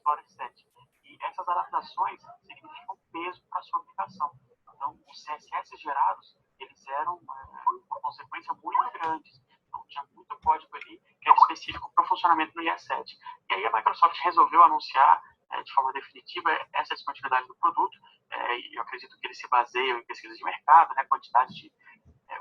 Explorer 7. E essas adaptações significam peso para a sua aplicação. Então, os CSS gerados, eles eram, por consequência, muito grandes. Então, tinha muito código ali que era específico para o funcionamento do IE7. E aí a Microsoft resolveu anunciar de forma definitiva essa descontinuidade do produto, e eu acredito que eles se baseiam em pesquisa de mercado, né, quantidade de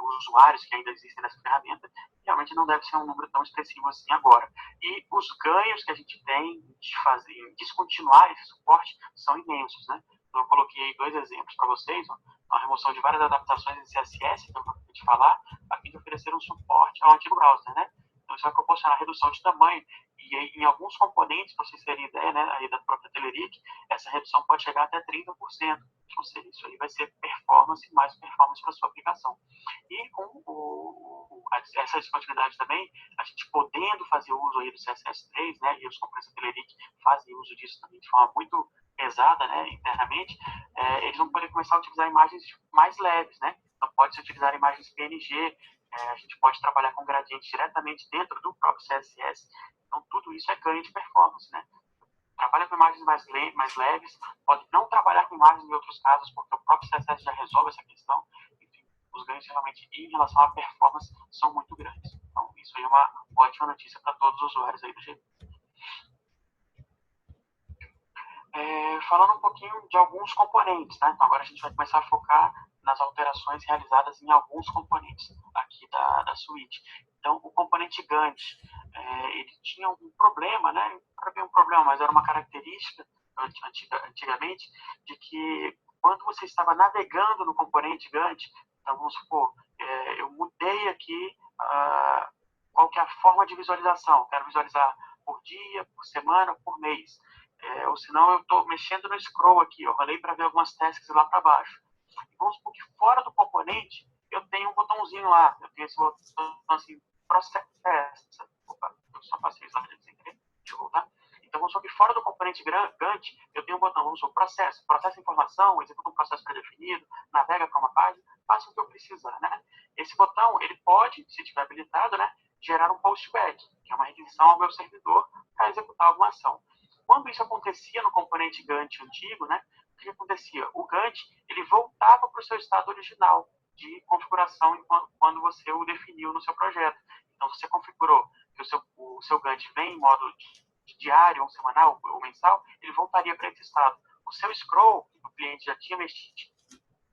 usuários que ainda existem nessa ferramenta, realmente não deve ser um número tão expressivo assim agora. E os ganhos que a gente tem em descontinuar esse suporte são imensos, né? Então, eu coloquei 2 exemplos para vocês, ó, a remoção de várias adaptações em CSS, que eu acabei de falar, a fim de oferecer um suporte ao antigo browser, né? Então, isso vai proporcionar redução de tamanho, e em alguns componentes, para vocês terem ideia, né, aí da própria Telerik, essa redução pode chegar até 30%. Ou seja, isso aí vai ser performance, mais performance para a sua aplicação. E com essa disponibilidade também, a gente podendo fazer uso aí do CSS3, né, e os componentes da Telerik fazem uso disso também de forma muito pesada, né, internamente, eles vão poder começar a utilizar imagens mais leves, né? Então, pode-se utilizar imagens PNG, a gente pode trabalhar com gradientes diretamente dentro do próprio CSS. Então, tudo isso é ganho de performance, né? Trabalha com imagens mais leves, pode não trabalhar com imagens em outros casos, porque o próprio CSS já resolve essa questão. Enfim, os ganhos realmente em relação à performance são muito grandes. Então, isso aí é uma ótima notícia para todos os usuários aí do GV. Falando um pouquinho de alguns componentes, tá? Então, agora a gente vai começar a focar nas alterações realizadas em alguns componentes aqui da suíte. Então, o componente Gantt, ele tinha um problema, né? Não era um problema, mas era uma característica antigamente de que quando você estava navegando no componente Gantt, então vamos supor, eu mudei aqui qual que é a forma de visualização. Quero visualizar por dia, por semana, por mês. Ou senão eu estou mexendo no scroll aqui, eu rolei para ver algumas tasks lá para baixo. E vamos supor que fora do componente eu tenho um botãozinho lá, eu tenho esse botão assim, processa. Opa, eu só passei o slide sem querer, deixa eu voltar. Então vamos supor que fora do componente Gantt eu tenho um botão, vamos supor, processa informação, executa um processo pré-definido, navega para uma página, faça o que eu precisar, né? Esse botão, ele pode, se estiver habilitado, né, gerar um postback, que é uma requisição ao meu servidor para executar alguma ação. Quando isso acontecia no componente Gantt antigo, né, o que acontecia? O Gantt ele voltava para o seu estado original de configuração quando você o definiu no seu projeto. Então, se você configurou que o seu Gantt vem em modo de diário, ou semanal, ou mensal, ele voltaria para esse estado. O seu scroll, que o cliente já tinha mexido,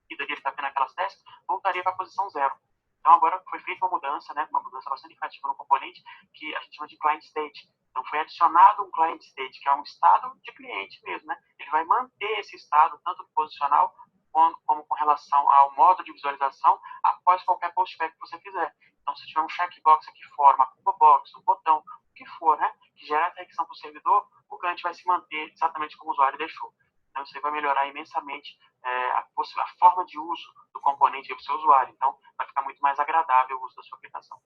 ele está vendo aquelas testes, voltaria para a posição 0. Então, agora foi feita uma mudança, né, uma mudança bastante significativa no componente, que a gente chama de client state. Então, foi adicionado um client state, que é um estado de cliente mesmo, né? Ele vai manter esse estado, tanto posicional como com relação ao modo de visualização, após qualquer postback que você fizer. Então, se tiver um checkbox aqui fora, uma curva box, um botão, o que for, né, que gera a requisição para o servidor, o Gantt vai se manter exatamente como o usuário deixou. Então, isso aí vai melhorar imensamente a forma de uso do componente para o seu usuário. Então, vai ficar muito mais agradável o uso da sua aplicação.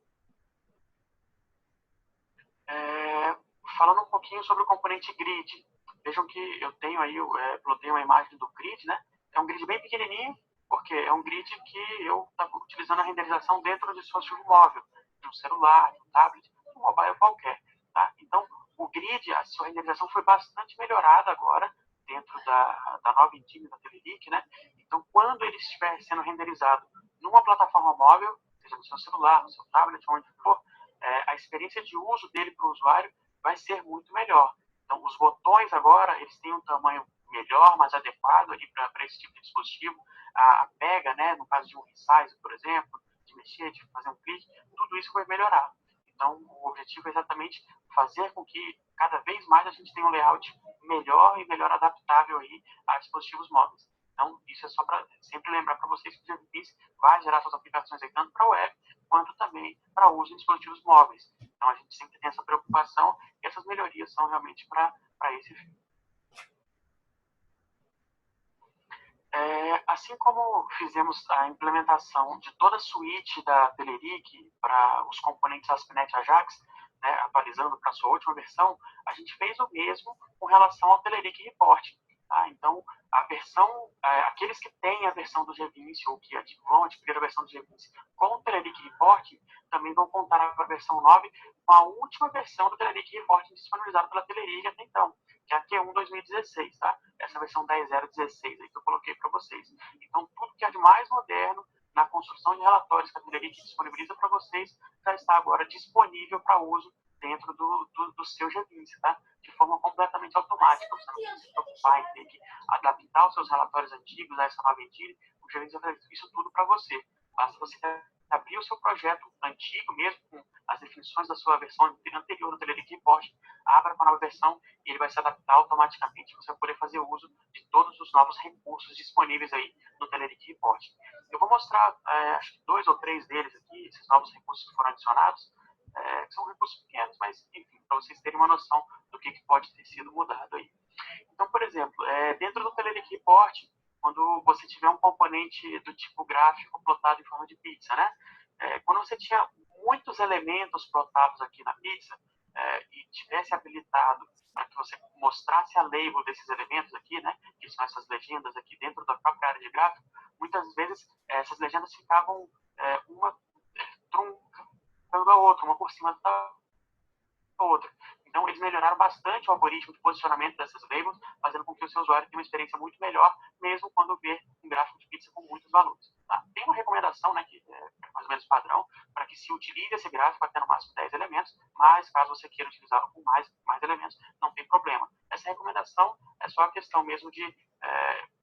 Falando um pouquinho sobre o componente grid. Vejam que eu tenho aí, plotei uma imagem do grid, né? É um grid bem pequenininho, porque é um grid que eu estava utilizando a renderização dentro do dispositivo móvel, de um celular, de um tablet, de um mobile qualquer. Tá? Então, o grid, a sua renderização foi bastante melhorada agora, dentro da nova engine da Telerik, né? Então, quando ele estiver sendo renderizado numa plataforma móvel, seja no seu celular, no seu tablet, onde for, a experiência de uso dele para o usuário vai ser muito melhor. Então, os botões agora, eles têm um tamanho melhor, mais adequado ali para esse tipo de dispositivo. A pega, né, no caso de um resize, por exemplo, de mexer, de fazer um clique, tudo isso vai melhorar. Então, o objetivo é exatamente fazer com que cada vez mais a gente tenha um layout melhor e melhor adaptável aí a dispositivos móveis. Então, isso é só para sempre lembrar para vocês que o GVPs vai gerar suas aplicações aí, tanto para web quanto também para uso em dispositivos móveis. Então, a gente sempre tem essa preocupação e essas melhorias são realmente para esse fim. Assim como fizemos a implementação de toda a suíte da Telerik para os componentes ASP.NET Ajax, né, atualizando para a sua última versão, a gente fez o mesmo com relação ao Telerik Report. Tá? Então, a versão, aqueles que têm a versão do G20 ou que vão adquirir a versão do G20 com o Telerik Report, também vão contar com a versão 9 com a última versão do Telerik Report disponibilizada pela Telerik até então, que é a Q1 2016, tá? Essa versão 10.016 aí que eu coloquei para vocês. Então, tudo que é de mais moderno na construção de relatórios que a Telerite disponibiliza para vocês já está agora disponível para uso dentro do seu G20, tá? De forma completamente automática. Você não precisa se preocupar em ter que adaptar os seus relatórios antigos a essa nova engine. O G20 vai fazer isso tudo para você. Basta você abrir o seu projeto antigo, mesmo com as definições da sua versão anterior do Telerik Report, abra para a nova versão e ele vai se adaptar automaticamente. Você vai poder fazer uso de todos os novos recursos disponíveis aí no Telerik Report. Eu vou mostrar, acho que 2 ou 3 deles aqui, esses novos recursos que foram adicionados, que são recursos pequenos, mas enfim, para vocês terem uma noção do que pode ter sido mudado aí. Então, por exemplo, dentro do Telerik Report, quando você tiver um componente do tipo gráfico plotado em forma de pizza, né? Quando você tinha muitos elementos plotados aqui na pizza e tivesse habilitado para que você mostrasse a label desses elementos aqui, né? Que são essas legendas aqui dentro da própria área de gráfico, muitas vezes essas legendas ficavam uma truncando a outra, uma por cima da outra. Então, eles melhoraram bastante o algoritmo de posicionamento dessas labels, fazendo com que o seu usuário tenha uma experiência muito melhor, mesmo quando vê um gráfico de pizza com muitos valores. Tá? Tem uma recomendação, né, que é mais ou menos padrão, para que se utilize esse gráfico até no máximo 10 elementos, mas caso você queira utilizá-lo com mais elementos, não tem problema. Essa recomendação é só a questão mesmo de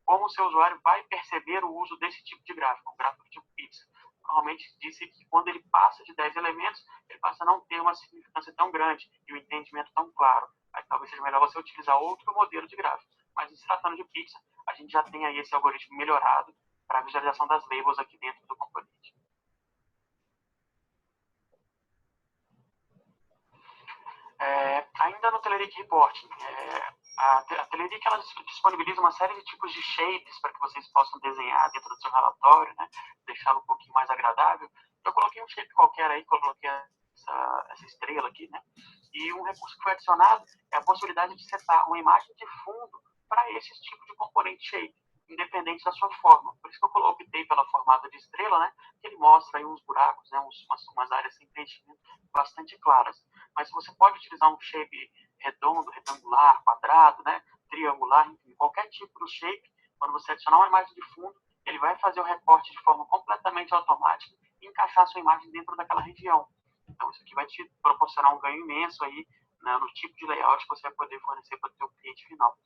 como o seu usuário vai perceber o uso desse tipo de gráfico, um gráfico tipo pizza. Normalmente disse que quando ele passa de 10 elementos, ele passa a não ter uma significância tão grande e um entendimento tão claro. Aí talvez seja melhor você utilizar outro modelo de gráfico. Mas se tratando de pizza, a gente já tem aí esse algoritmo melhorado para a visualização das labels aqui dentro do componente. Ainda no Telerik Reporting, a Telerik ela disponibiliza uma série de tipos de shapes para que vocês possam desenhar dentro do seu relatório, né? Deixá-lo um pouquinho mais agradável. Eu coloquei um shape qualquer aí, coloquei essa estrela aqui, né? E um recurso que foi adicionado é a possibilidade de setar uma imagem de fundo para esse tipo de componente shape, independente da sua forma. Por isso que eu optei pela formada de estrela, né? Que ele mostra aí uns buracos, né? Umas áreas sem preenchimento bastante claras. Mas você pode utilizar um shape redondo, retangular, quadrado, né? Triangular, enfim, qualquer tipo de shape. Quando você adicionar uma imagem de fundo, ele vai fazer o recorte de forma completamente automática e encaixar a sua imagem dentro daquela região. Então, isso aqui vai te proporcionar um ganho imenso aí, né, no tipo de layout que você vai poder fornecer para o seu cliente final.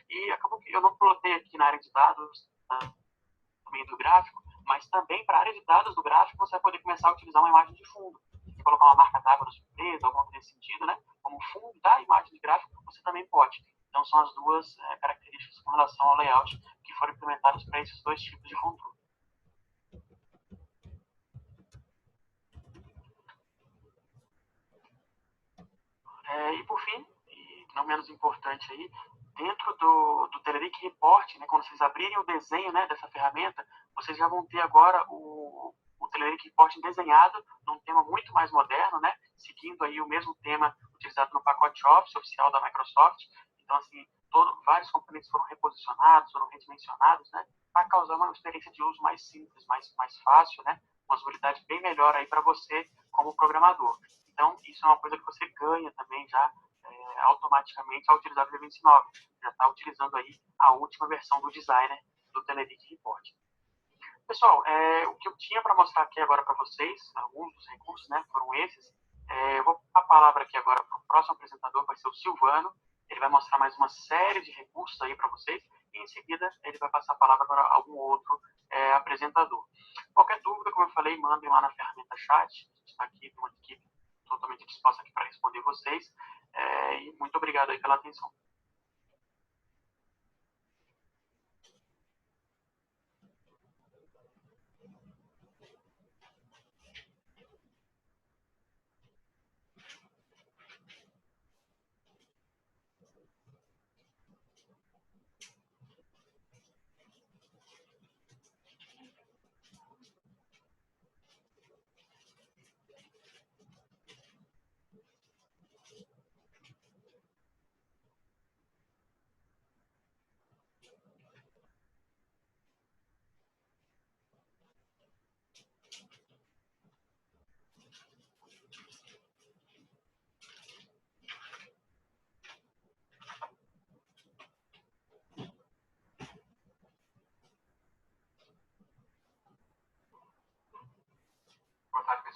E acabou que eu não plotei aqui na área de dados também do gráfico, mas também para a área de dados do gráfico você vai poder começar a utilizar uma imagem de fundo. Se colocar uma marca d'água no surpresa, alguma coisa nesse sentido, né? Como fundo da imagem de gráfico, você também pode. Então, são as duas características com relação ao layout que foram implementadas para esses dois tipos de controle. E por fim, e não menos importante aí, dentro do Telerik Report, né, quando vocês abrirem o desenho, né, dessa ferramenta, vocês já vão ter agora o Telerik Report desenhado num tema muito mais moderno, né, seguindo aí o mesmo tema utilizado no pacote Office oficial da Microsoft. Então, assim, vários componentes foram reposicionados, foram redimensionados, né, para causar uma experiência de uso mais simples, mais fácil, né, uma usabilidade bem melhor aí para você como programador. Então, isso é uma coisa que você ganha também já automaticamente ao utilizar o V29. Já está utilizando aí a última versão do designer do Telerik Report. Pessoal, o que eu tinha para mostrar aqui agora para vocês, alguns dos recursos, né, foram esses. Eu vou passar a palavra aqui agora para o próximo apresentador, vai ser o Silvano. Ele vai mostrar mais uma série de recursos aí para vocês e em seguida ele vai passar a palavra para algum outro apresentador. Qualquer dúvida, como eu falei, mandem lá na ferramenta chat. A gente está aqui, tem uma equipe totalmente disposta aqui para responder vocês. E muito obrigado aí pela atenção.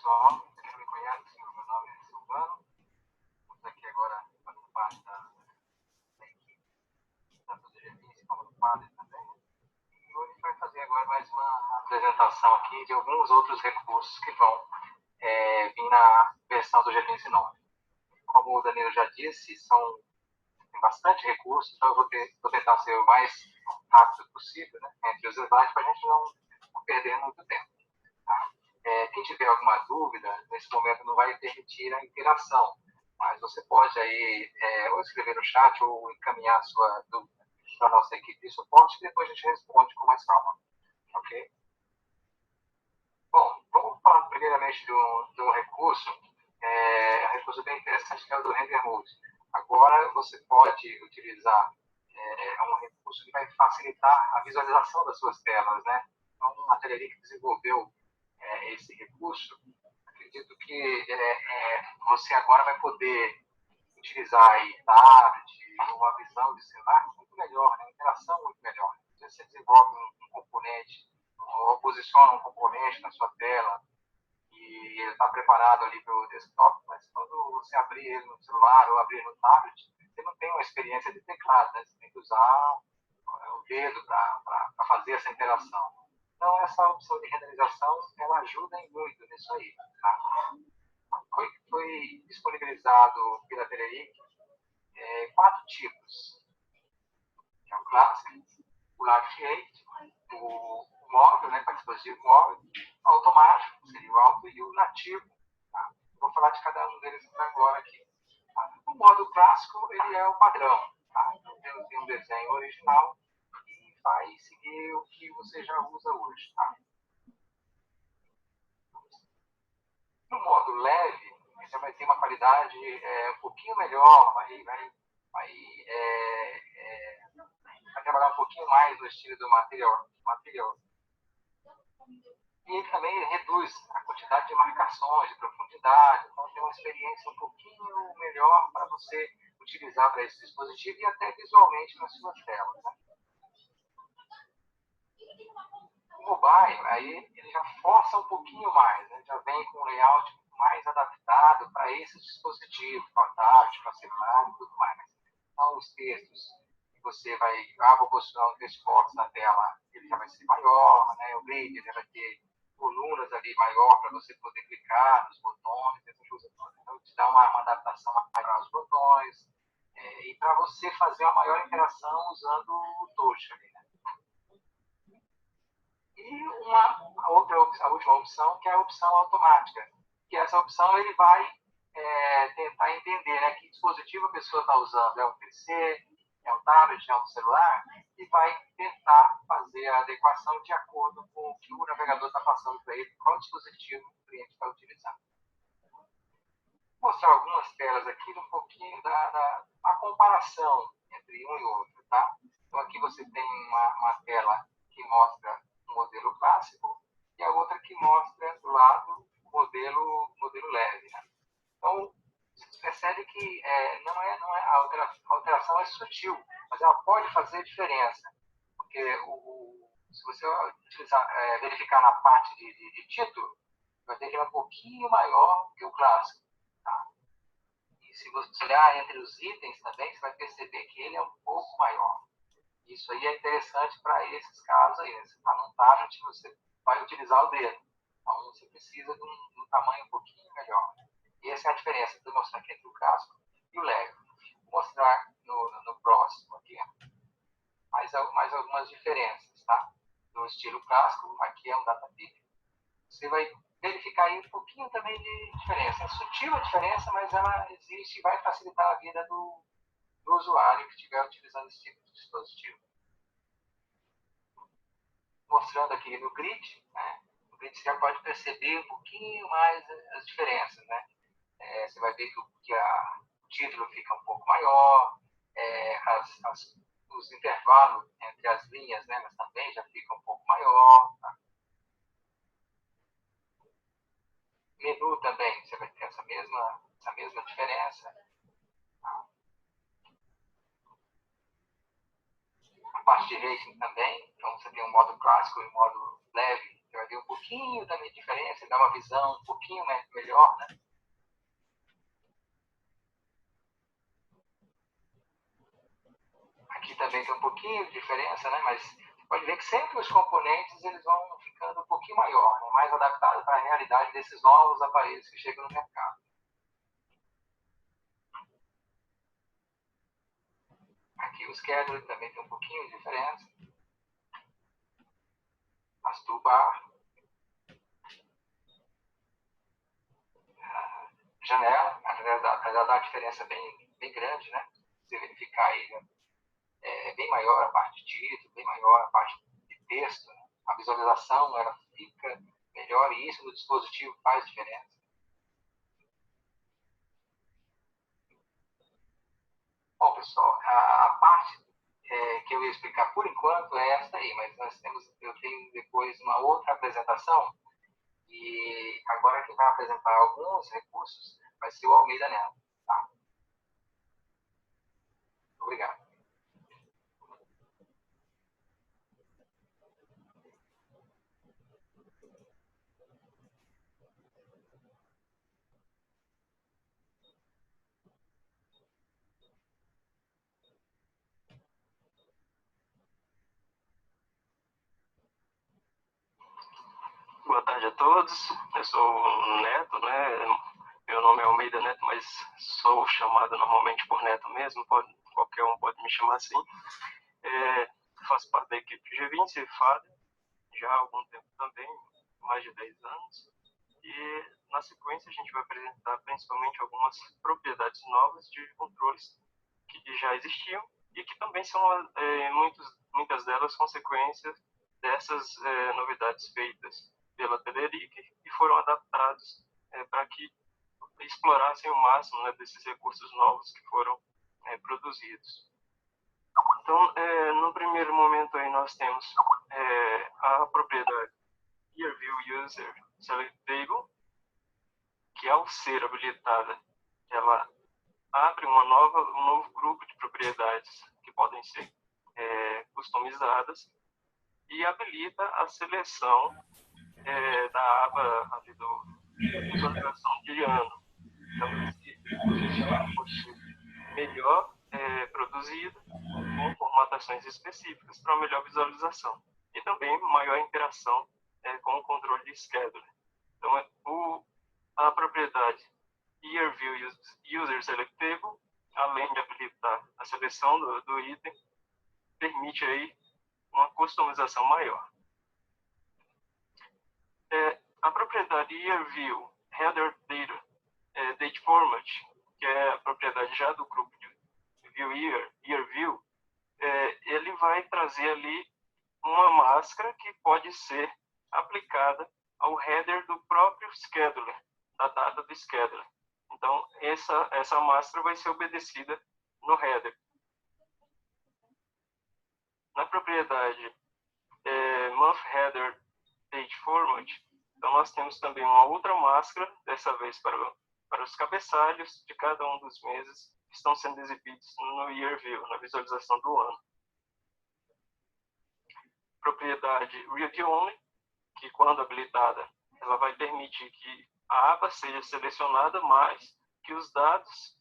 pessoal, você já me conhece, meu nome é Silvano, estamos aqui agora fazendo parte da equipe, tanto do GVIS como do Padre também. E hoje a gente vai fazer agora mais uma apresentação aqui de alguns outros recursos que vão vir na versão do GVIS 9. Como o Danilo já disse, tem bastante recursos, então eu vou tentar ser o mais rápido possível, né, entre os slides, para a gente não perder muito tempo. Tá? Quem tiver alguma dúvida, nesse momento não vai permitir a interação, mas você pode aí ou escrever no chat ou encaminhar a sua dúvida para a nossa equipe de suporte, que depois a gente responde com mais calma. Ok? Bom, vamos falar primeiramente de um recurso, um recurso bem interessante, que é o do Render Mode. Agora você pode utilizar um recurso que vai facilitar a visualização das suas telas, né? Então, a Teleric desenvolveu esse recurso. Acredito que você agora vai poder utilizar aí tablet, uma visão de celular muito melhor, né? Uma interação muito melhor. Você desenvolve um componente, ou posiciona um componente na sua tela, e ele está preparado ali para o desktop, mas quando você abrir ele no celular ou abrir no tablet, você não tem uma experiência de teclado, né? Você tem que usar o dedo para fazer essa interação. Então, essa opção de renderização, ela ajuda muito nisso aí. Tá? Foi disponibilizado pela Teleric 4 tipos. É o Classic, o Light o móvel, né, para dispositivo móvel, o automático, seria o alto, e o nativo. Tá? Vou falar de cada um deles agora aqui. Tá? O modo clássico, ele é o padrão. Tá? Então, tem um desenho original e vai seguir o que você já usa hoje. Tá? No modo leve, você vai ter uma qualidade um pouquinho melhor, vai trabalhar um pouquinho mais no estilo do material. E ele também reduz a quantidade de marcações, de profundidade, então tem uma experiência um pouquinho melhor para você utilizar para esse dispositivo e até visualmente nas suas telas. Né? O mobile, aí ele já força um pouquinho mais, né? Já vem com um layout mais adaptado para esse dispositivo, para tablet, para celular e tudo mais. Então, os textos que você vou posicionar um texto box na tela, ele já vai ser maior, né? O grid, ele vai ter colunas ali maior para você poder clicar nos botões, essa coisa toda. Então, te dá uma adaptação maior aos botões, e para você fazer uma maior interação usando o touch ali, né? E a última opção, que é a opção automática, que essa opção ele vai tentar entender, né, que dispositivo a pessoa está usando, é um PC, é um tablet, é um celular, e vai tentar fazer a adequação de acordo com o que o navegador está passando para ele, qual dispositivo o cliente está utilizando. Vou mostrar algumas telas aqui, um pouquinho da comparação entre um e outro. Tá? Então, aqui você tem uma tela que mostra o modelo clássico e a outra que mostra do lado o modelo leve. Né? Então, você percebe que a alteração é sutil, mas ela pode fazer diferença. Porque se você verificar na parte de título, vai ter que ele é um pouquinho maior que o clássico. Tá? E se você olhar entre os itens também, você vai perceber que ele é um pouco maior. Isso aí é interessante para esses casos aí. Né? Você está num tablet, você vai utilizar o dedo. Então, você precisa de um tamanho um pouquinho melhor. E essa é a diferença que eu vou mostrar aqui entre o clássico e o leve. Vou mostrar no próximo aqui mais algumas diferenças. Tá? No estilo clássico, aqui é um datapic. Você vai verificar aí um pouquinho também de diferença. É sutil a diferença, mas ela existe e vai facilitar a vida do usuário que estiver utilizando esse tipo de dispositivo. Mostrando aqui no grid, né? No grid você já pode perceber um pouquinho mais as diferenças. Né? Você vai ver que o título fica um pouco maior, os intervalos entre as linhas, né, mas também já fica um pouco maior. Tá? Menu também, você vai ter essa mesma diferença. Tá? A parte de rating também, então você tem um modo clássico e um modo leve, você vai ver um pouquinho também de diferença, dá uma visão um pouquinho melhor, né? Aqui também tem um pouquinho de diferença, né? Mas você pode ver que sempre os componentes eles vão ficando um pouquinho maior, né? Mais adaptados para a realidade desses novos aparelhos que chegam no mercado. Aqui o schedule também tem um pouquinho de diferença. As toolbar. Janela, a janela dá uma diferença bem grande, né? Você verificar aí, né? É bem maior a parte de título, bem maior a parte de texto, né? A visualização ela fica melhor e isso no dispositivo faz diferença. Bom, pessoal, a parte que eu ia explicar por enquanto é esta aí, mas eu tenho depois uma outra apresentação e agora quem vai apresentar alguns recursos vai ser o Almeida Neto. Tá? Obrigado. Boa tarde a todos, eu sou o Neto, né? Meu nome é Almeida Neto, mas sou chamado normalmente por Neto mesmo, qualquer um pode me chamar assim. Faço parte da equipe G20 e FAD já há algum tempo também, mais de 10 anos. E na sequência a gente vai apresentar principalmente algumas propriedades novas de controles que já existiam e que também são muitas delas consequências dessas novidades feitas pela Telerik e foram adaptados para que explorassem o máximo, né, desses recursos novos que foram produzidos. Então, no primeiro momento aí nós temos a propriedade YearView User Select Table, que ao ser habilitada, ela abre um novo grupo de propriedades que podem ser customizadas e habilita a seleção da aba ali do visualização de ano. Então, esse pode ser melhor produzido com formatações específicas para melhor visualização e também maior interação com o controle de schedule. Então, a propriedade YearView User Select Table, além de habilitar a seleção do item, permite aí uma customização maior. A propriedade YearView Header Data Date Format, que é a propriedade já do grupo de YearView, ele vai trazer ali uma máscara que pode ser aplicada ao header do próprio scheduler, da data do scheduler. Então, essa máscara vai ser obedecida no header. Na propriedade Month Header Date Format, então nós temos também uma outra máscara, dessa vez para os cabeçalhos de cada um dos meses que estão sendo exibidos no YearView, na visualização do ano. Propriedade Read Only, que quando habilitada, ela vai permitir que a aba seja selecionada, mas que os dados,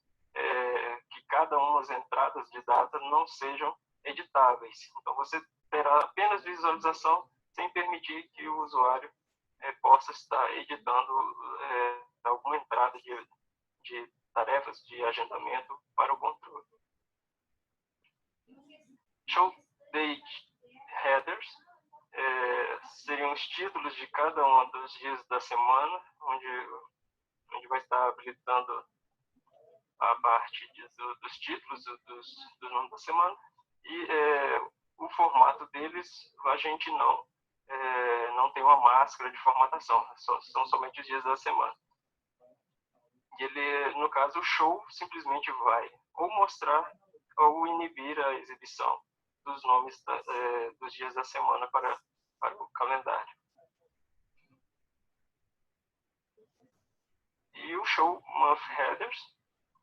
que cada uma das entradas de data não sejam editáveis. Então você terá apenas visualização sem permitir que o usuário possa estar editando alguma entrada de tarefas de agendamento para o controle. Show Date Headers seriam os títulos de cada um dos dias da semana, onde vai estar habilitando a parte dos títulos dos nomes da semana. E o formato deles, a gente não tem uma máscara de formatação, são somente os dias da semana. E ele, no caso, o show simplesmente vai ou mostrar ou inibir a exibição dos nomes dos dias da semana para o calendário. E o show Month Headers,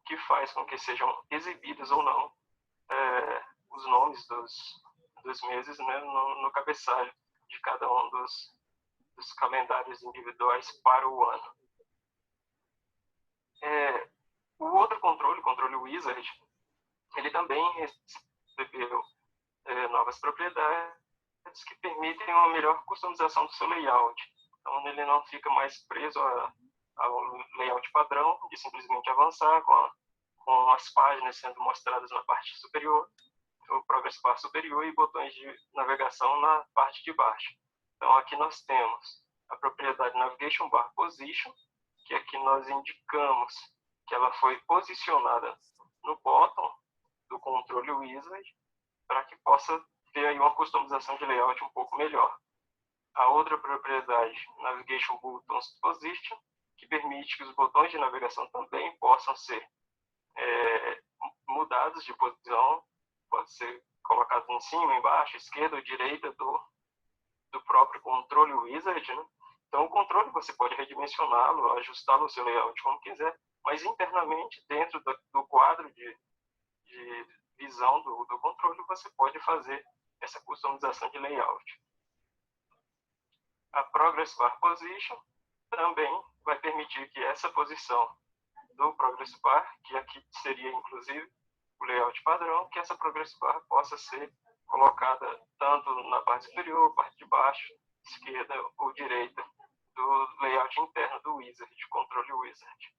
que faz com que sejam exibidos ou não os nomes dos meses, né, no cabeçalho de cada um dos dos calendários individuais para o ano. O outro controle, o controle Wizard, ele também recebeu novas propriedades que permitem uma melhor customização do seu layout. Então, ele não fica mais preso ao layout padrão, de simplesmente avançar com as páginas sendo mostradas na parte superior, o Progress Bar superior e botões de navegação na parte de baixo. Então, aqui nós temos a propriedade Navigation Bar Position, que aqui nós indicamos que ela foi posicionada no bottom do controle Wizard para que possa ter aí uma customização de layout um pouco melhor. A outra propriedade, Navigation Buttons Position, que permite que os botões de navegação também possam ser mudados de posição, pode ser colocado em cima, embaixo, esquerda ou direita do próprio controle Wizard, né? Então, o controle você pode redimensioná-lo, ajustá-lo ao seu layout como quiser, mas internamente, dentro do quadro de visão do controle, você pode fazer essa customização de layout. A Progress Bar Position também vai permitir que essa posição do Progress Bar, que aqui seria inclusive o layout padrão, que essa Progress Bar possa ser colocada tanto na parte superior, parte de baixo, esquerda ou direita do layout interno do Wizard, controle Wizard.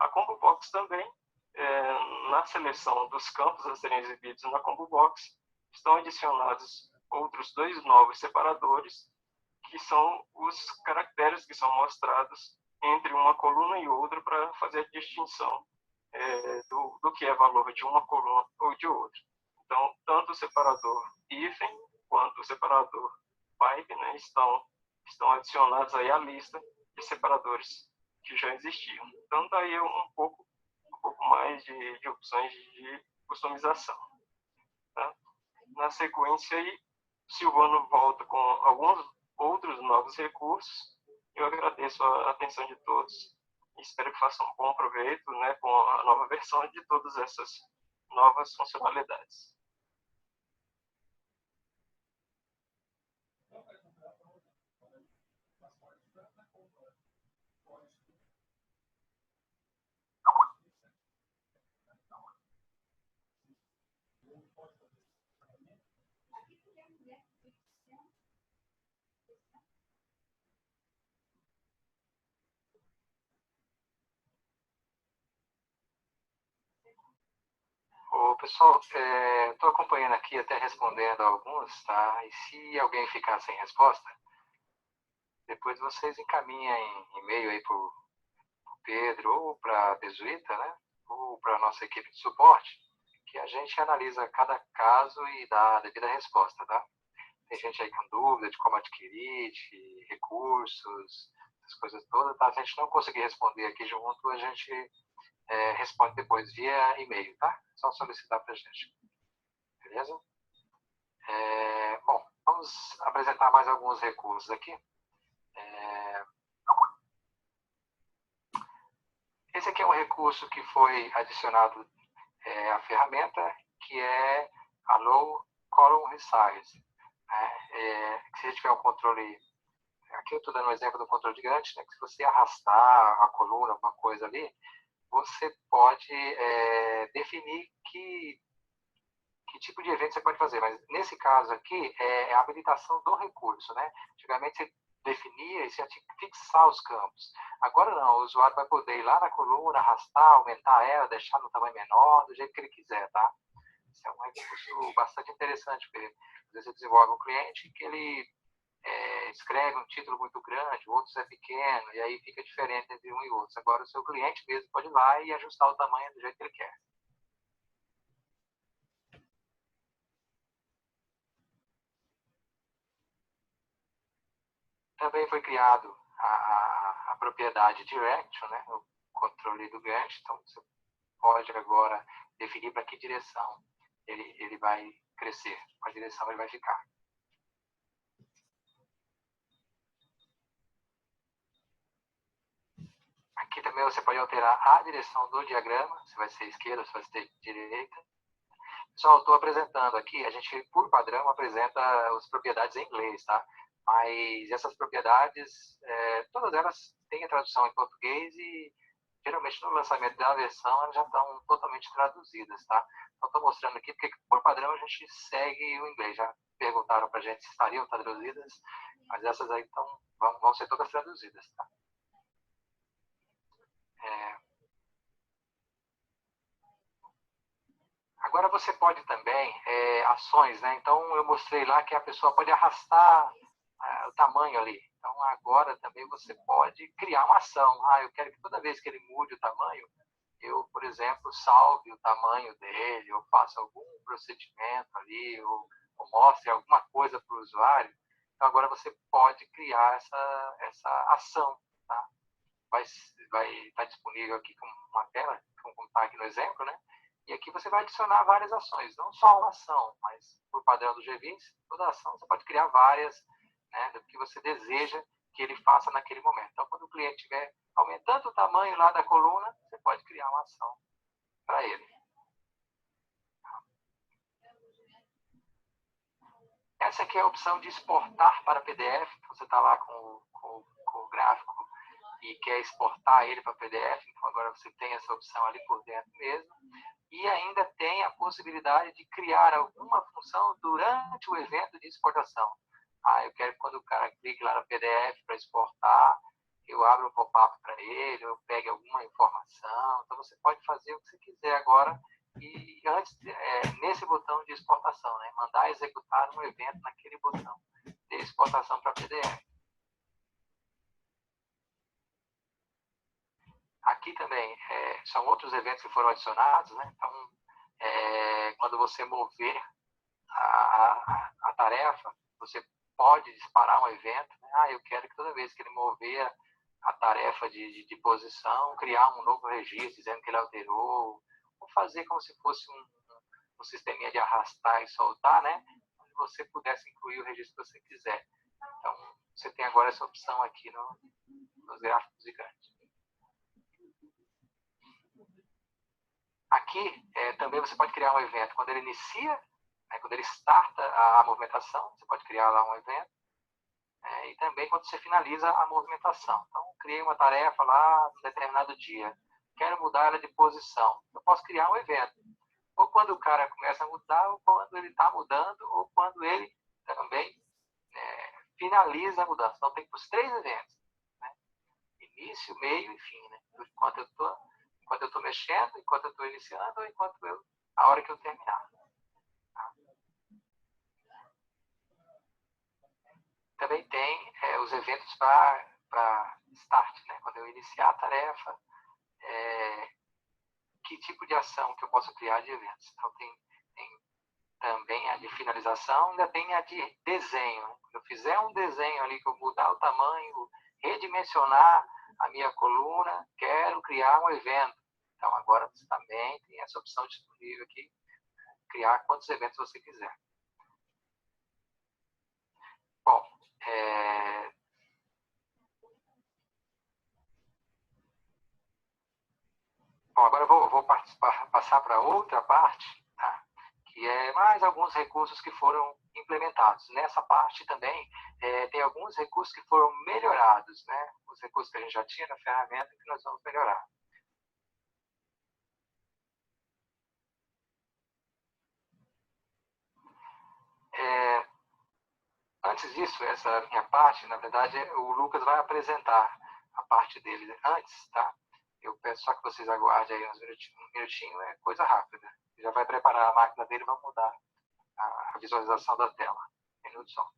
A Combo Box também, na seleção dos campos a serem exibidos na Combo Box, estão adicionados outros 2 novos separadores, que são os caracteres que são mostrados entre uma coluna e outra para fazer a distinção do que é valor de uma coluna ou de outra. Então, tanto o separador hífen quanto o separador pipe, né, estão adicionados aí à lista de separadores que já existiam. Então, daí um pouco mais de opções de customização. Tá? Na sequência, aí, Silvano volta com alguns outros novos recursos. Eu agradeço a atenção de todos e espero que façam um bom proveito, né, com a nova versão de todas essas novas funcionalidades. Ô, pessoal, estou acompanhando aqui, até respondendo alguns, tá? E se alguém ficar sem resposta, depois vocês encaminhem e-mail aí para o Pedro ou para a Bezuita, né? Ou para a nossa equipe de suporte, que a gente analisa cada caso e dá a devida resposta, tá? Tem gente aí com dúvida de como adquirir, de recursos, essas coisas todas, tá? Se a gente não conseguir responder aqui junto, a gente responde depois via e-mail, tá? Só solicitar para a gente. Beleza? Bom, vamos apresentar mais alguns recursos aqui. Esse aqui é um recurso que foi adicionado à ferramenta, que é a Low Column Resize. Se a gente tiver um controle, aqui eu estou dando um exemplo do controle de Gantt, né, que se você arrastar a coluna, alguma coisa ali, você pode definir que tipo de evento você pode fazer. Mas nesse caso aqui, é a habilitação do recurso, né? Antigamente você definia e você tinha que fixar os campos. Agora não, o usuário vai poder ir lá na coluna, arrastar, aumentar ela, deixar no tamanho menor, do jeito que ele quiser, tá? Isso é um recurso bastante interessante, porque às vezes você desenvolve um cliente que ele escreve um título muito grande, o outro é pequeno, e aí fica diferente entre um e outro. Agora o seu cliente mesmo pode ir lá e ajustar o tamanho do jeito que ele quer. Também foi criado a propriedade Direction, né, o controle do Gantt. Então você pode agora definir para que direção ele vai crescer, qual direção ele vai ficar. Aqui também você pode alterar a direção do diagrama, se vai ser esquerda, se vai ser direita. Pessoal, estou apresentando aqui, a gente por padrão apresenta as propriedades em inglês, tá? Mas essas propriedades, todas elas têm a tradução em português e geralmente no lançamento da versão elas já estão totalmente traduzidas, tá? Então estou mostrando aqui porque por padrão a gente segue o inglês. Já perguntaram para a gente se estariam traduzidas, mas essas aí vão ser todas traduzidas, tá? Agora você pode também, ações, né? Então eu mostrei lá que a pessoa pode arrastar o tamanho ali. Então agora também você pode criar uma ação. Eu quero que toda vez que ele mude o tamanho, eu, por exemplo, salve o tamanho dele, ou faça algum procedimento ali, ou mostre alguma coisa para o usuário. Então agora você pode criar essa ação, tá? Vai estar disponível aqui com uma tela, como está aqui no exemplo, né? E aqui você vai adicionar várias ações, não só uma ação, mas por padrão do GVIS, toda ação você pode criar várias, né, do que você deseja que ele faça naquele momento. Então, quando o cliente estiver aumentando o tamanho lá da coluna, você pode criar uma ação para ele. Essa aqui é a opção de exportar para PDF. Você está lá com o gráfico e quer exportar ele para PDF, então agora você tem essa opção ali por dentro mesmo. E ainda tem a possibilidade de criar alguma função durante o evento de exportação. Eu quero que quando o cara clique lá no PDF para exportar, eu abro um pop-up para ele, eu pegue alguma informação. Então você pode fazer o que você quiser agora e antes nesse botão de exportação, né? Mandar executar um evento naquele botão de exportação para PDF. Aqui também são outros eventos que foram adicionados, né? Então, quando você mover a tarefa, você pode disparar um evento, né? Eu quero que toda vez que ele mover a tarefa de posição, criar um novo registro dizendo que ele alterou, ou fazer como se fosse um sisteminha de arrastar e soltar, né? Onde você pudesse incluir o registro que você quiser. Então, você tem agora essa opção aqui nos gráficos gigantes. Aqui também você pode criar um evento quando ele inicia, quando ele starta a movimentação, você pode criar lá um evento, e também quando você finaliza a movimentação. Então, criei uma tarefa lá num determinado dia, quero mudar ela de posição, eu posso criar um evento. Ou quando o cara começa a mudar, ou quando ele está mudando, ou quando ele também finaliza a mudança. Então, tem os 3 eventos, né? Início, meio e fim, né? Enquanto eu estou mexendo, enquanto eu estou iniciando, ou a hora que eu terminar. Também tem os eventos para start, né? Quando eu iniciar a tarefa, que tipo de ação que eu posso criar de eventos. Então, tem também a de finalização, ainda tem a de desenho. Quando eu fizer um desenho ali, que eu mudar o tamanho, redimensionar a minha coluna, quero criar um evento. Então, agora você também tem essa opção disponível aqui, criar quantos eventos você quiser. Bom, agora eu vou passar para outra parte, tá? Que é mais alguns recursos que foram implementados. Nessa parte também tem alguns recursos que foram melhorados, né? Os recursos que a gente já tinha na ferramenta que nós vamos melhorar. Antes disso, essa minha parte, na verdade, o Lucas vai apresentar a parte dele antes, tá? Eu peço só que vocês aguardem aí uns minutinhos, é coisa rápida. Ele já vai preparar a máquina dele e vai mudar a visualização da tela. Minuto só.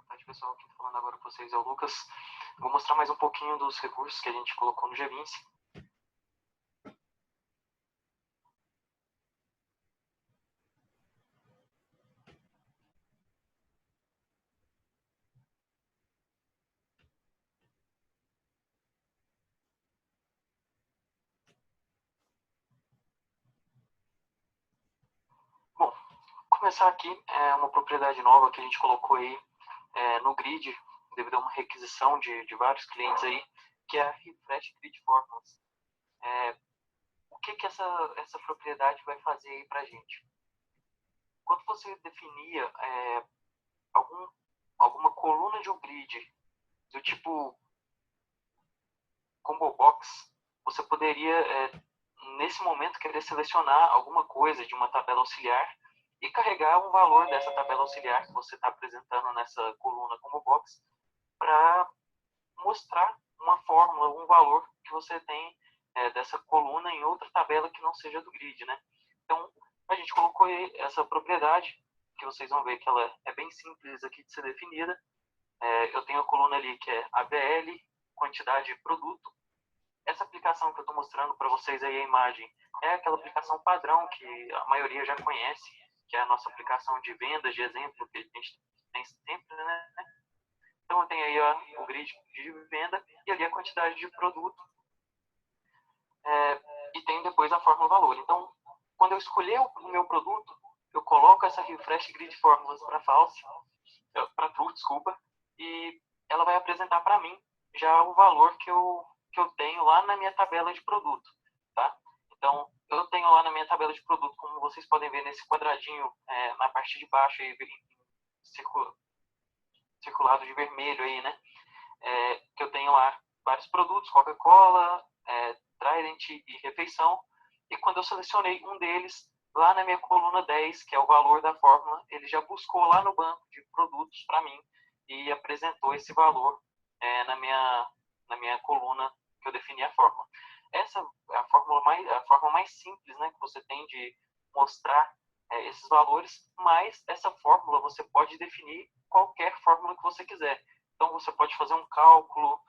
Boa tarde, pessoal. Quem está falando agora com vocês é o Lucas. Vou mostrar mais um pouquinho dos recursos que a gente colocou no G20. Bom, começar aqui é uma propriedade nova que a gente colocou aí no grid, devido a uma requisição de vários clientes aí, que é a Refresh Grid Formulas. O que essa propriedade vai fazer aí para a gente? Quando você definia alguma coluna de um grid do tipo Combo Box, você poderia, nesse momento, querer selecionar alguma coisa de uma tabela auxiliar e carregar um valor dessa tabela auxiliar que você está apresentando nessa coluna Combo Box para mostrar uma fórmula, um valor que você tem dessa coluna em outra tabela que não seja do grid, né? Então, a gente colocou essa propriedade, que vocês vão ver que ela é bem simples aqui de ser definida. Eu tenho a coluna ali que é ABL, quantidade de produto. Essa aplicação que eu estou mostrando para vocês aí, a imagem, é aquela aplicação padrão que a maioria já conhece, que é a nossa aplicação de vendas, de exemplo, que a gente tem sempre, né? Então, eu tenho aí o grid de venda e ali a quantidade de produto. E tem depois a fórmula valor. Então, quando eu escolher o meu produto, eu coloco essa Refresh Grid Fórmulas para true, desculpa, e ela vai apresentar para mim já o valor que eu tenho lá na minha tabela de produto, tá? Então, eu tenho lá na minha tabela de produto, como vocês podem ver nesse quadradinho na parte de baixo, aí, circulado de vermelho aí, né? Que eu tenho lá vários produtos, Coca-Cola, Trident e refeição, e quando eu selecionei um deles, lá na minha coluna 10, que é o valor da fórmula, ele já buscou lá no banco de produtos para mim e apresentou esse valor na minha coluna que eu defini a fórmula. Essa é a forma mais simples, né, que você tem de mostrar esses valores, mas essa fórmula você pode definir qualquer fórmula que você quiser. Então, você pode fazer um cálculo,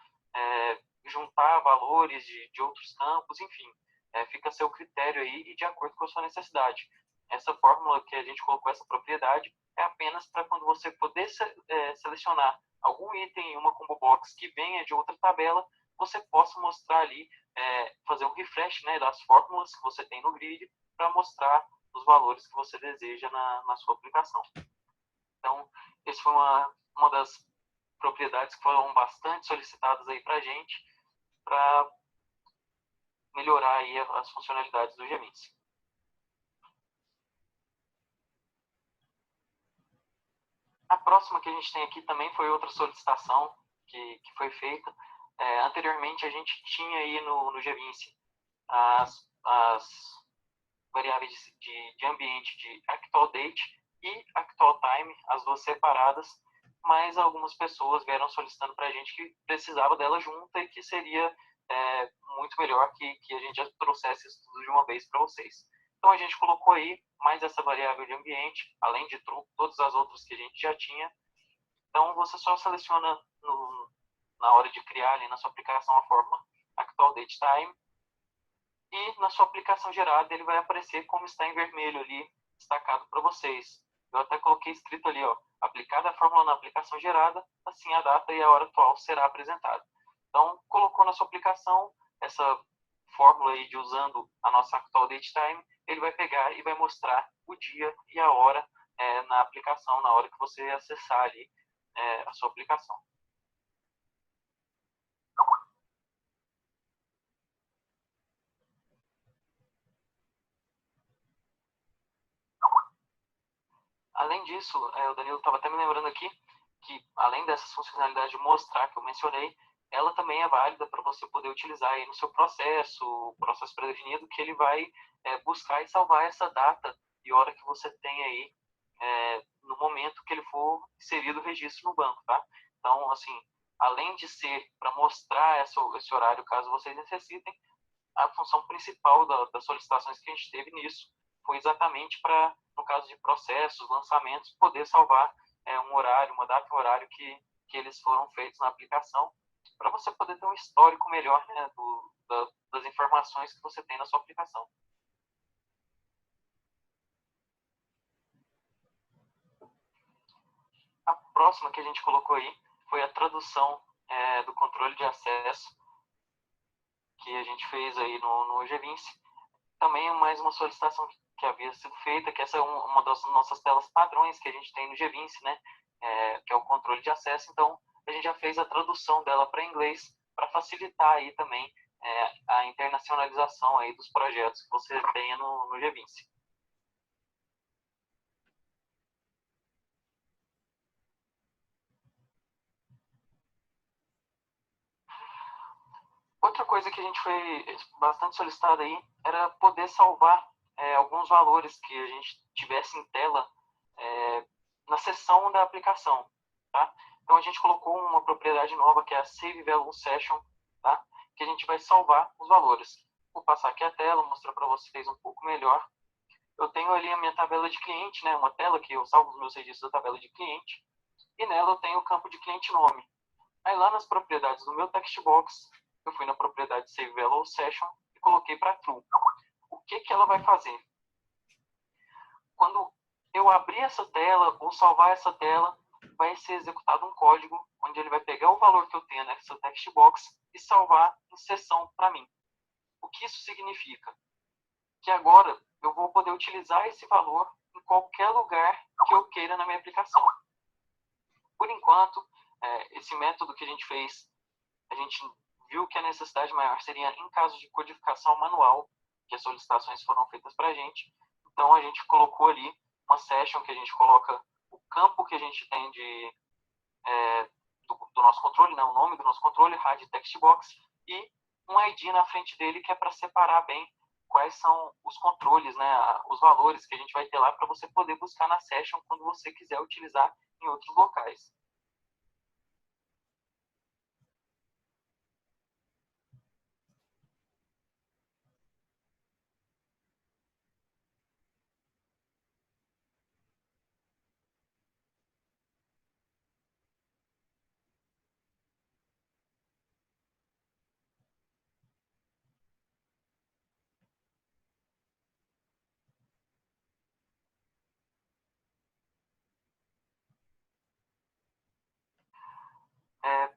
juntar valores de outros campos, enfim, fica a seu critério aí e de acordo com a sua necessidade. Essa fórmula que a gente colocou, essa propriedade, é apenas para quando você poder selecionar algum item em uma combo box que venha de outra tabela, você possa mostrar ali, fazer um refresh, né, das fórmulas que você tem no grid para mostrar os valores que você deseja na sua aplicação. Então, essa foi uma das propriedades que foram bastante solicitadas aí para a gente, para melhorar aí as funcionalidades do G20. A próxima que a gente tem aqui também foi outra solicitação que foi feita. Anteriormente, a gente tinha aí no G20 as variáveis de ambiente de actual date e actual time, as duas separadas, mas algumas pessoas vieram solicitando para a gente que precisava dela junta e que seria muito melhor que a gente já trouxesse isso tudo de uma vez para vocês. Então, a gente colocou aí mais essa variável de ambiente, além de todas as outras que a gente já tinha. Então, você só seleciona na hora de criar ali na sua aplicação a fórmula actual date time, e na sua aplicação gerada ele vai aparecer como está em vermelho ali, destacado para vocês. Eu até coloquei escrito ali, ó, aplicada a fórmula na aplicação gerada, assim a data e a hora atual será apresentada. Então, colocou na sua aplicação essa fórmula aí de usando a nossa actual date time, ele vai pegar e vai mostrar o dia e a hora na aplicação, na hora que você acessar ali a sua aplicação. Além disso, o Danilo estava até me lembrando aqui que, além dessas funcionalidades de mostrar que eu mencionei, ela também é válida para você poder utilizar aí no seu processo pré-definido, que ele vai buscar e salvar essa data e hora que você tem aí no momento que ele for inserido o registro no banco, tá? Então, assim, além de ser para mostrar esse horário, caso vocês necessitem, a função principal das solicitações que a gente teve nisso foi exatamente para, no caso de processos, lançamentos, poder salvar um horário, uma data e um horário que eles foram feitos na aplicação, para você poder ter um histórico melhor, né, das informações que você tem na sua aplicação. A próxima que a gente colocou aí foi a tradução do controle de acesso que a gente fez aí no G20. Também mais uma solicitação que havia sido feita, que essa é uma das nossas telas padrões que a gente tem no G20, né? Que é o controle de acesso. Então, a gente já fez a tradução dela para inglês, para facilitar aí também a internacionalização aí dos projetos que você tenha no G20. Outra coisa que a gente foi bastante solicitado aí era poder salvar alguns valores que a gente tivesse em tela na seção da aplicação, tá? Então a gente colocou uma propriedade nova que é a Save Value Session, tá? Que a gente vai salvar os valores. Vou passar aqui a tela, mostrar para vocês um pouco melhor. Eu tenho ali a minha tabela de cliente, né? Uma tela que eu salvo os meus registros da tabela de cliente, e nela eu tenho o campo de cliente nome. Aí lá nas propriedades do meu text box, eu fui na propriedade Save Value Session e coloquei para True. O que ela vai fazer? Quando eu abrir essa tela ou salvar essa tela, vai ser executado um código onde ele vai pegar o valor que eu tenho nessa text box e salvar em seção para mim. O que isso significa? Que agora eu vou poder utilizar esse valor em qualquer lugar que eu queira na minha aplicação. Por enquanto, esse método que a gente fez, a gente viu que a necessidade maior seria em caso de codificação manual, que as solicitações foram feitas para a gente. Então, a gente colocou ali uma session que a gente coloca o campo que a gente tem do nosso controle, né, o nome do nosso controle, RAD Text Box, e um ID na frente dele que é para separar bem quais são os controles, né, os valores que a gente vai ter lá para você poder buscar na session quando você quiser utilizar em outros locais.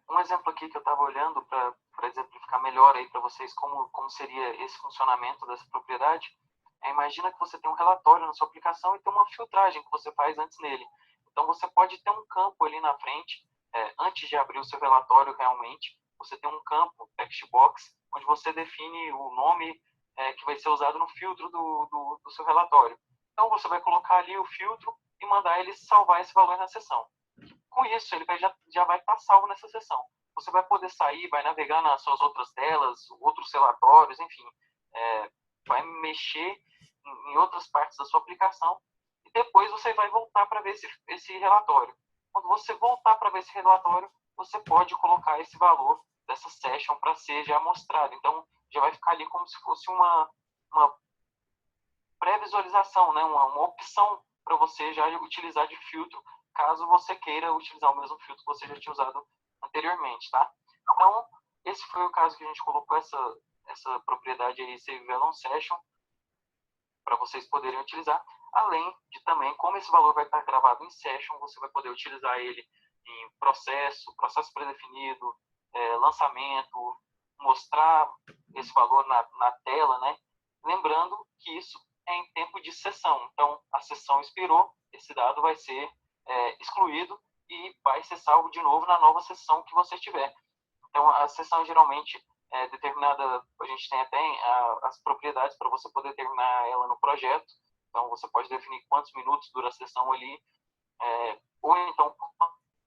Um exemplo aqui que eu estava olhando para exemplificar melhor aí para vocês como seria esse funcionamento dessa propriedade. Imagina que você tem um relatório na sua aplicação e tem uma filtragem que você faz antes nele. Então você pode ter um campo ali na frente, antes de abrir o seu relatório realmente, você tem um campo, text box, onde você define o nome que vai ser usado no filtro do seu relatório. Então você vai colocar ali o filtro e mandar ele salvar esse valor na seção. Com isso, ele já vai estar salvo nessa seção. Você vai poder sair, vai navegar nas suas outras telas, outros relatórios, enfim, vai mexer em outras partes da sua aplicação e depois você vai voltar para ver esse relatório. Quando você voltar para ver esse relatório, você pode colocar esse valor dessa session para ser já mostrado. Então, já vai ficar ali como se fosse uma pré-visualização, né? uma opção para você já utilizar de filtro, caso você queira utilizar o mesmo filtro que você já tinha usado anteriormente, tá? Então, esse foi o caso que a gente colocou essa propriedade aí, Save Value Session, para vocês poderem utilizar, além de também, como esse valor vai estar gravado em Session, você vai poder utilizar ele em processo pré-definido, lançamento, mostrar esse valor na tela, né? Lembrando que isso é em tempo de sessão. Então, a sessão expirou, esse dado vai ser excluído e vai ser salvo de novo na nova sessão que você tiver. Então, a sessão geralmente é determinada, a gente tem até as propriedades para você poder terminar ela no projeto. Então, você pode definir quantos minutos dura a sessão ali. Ou então,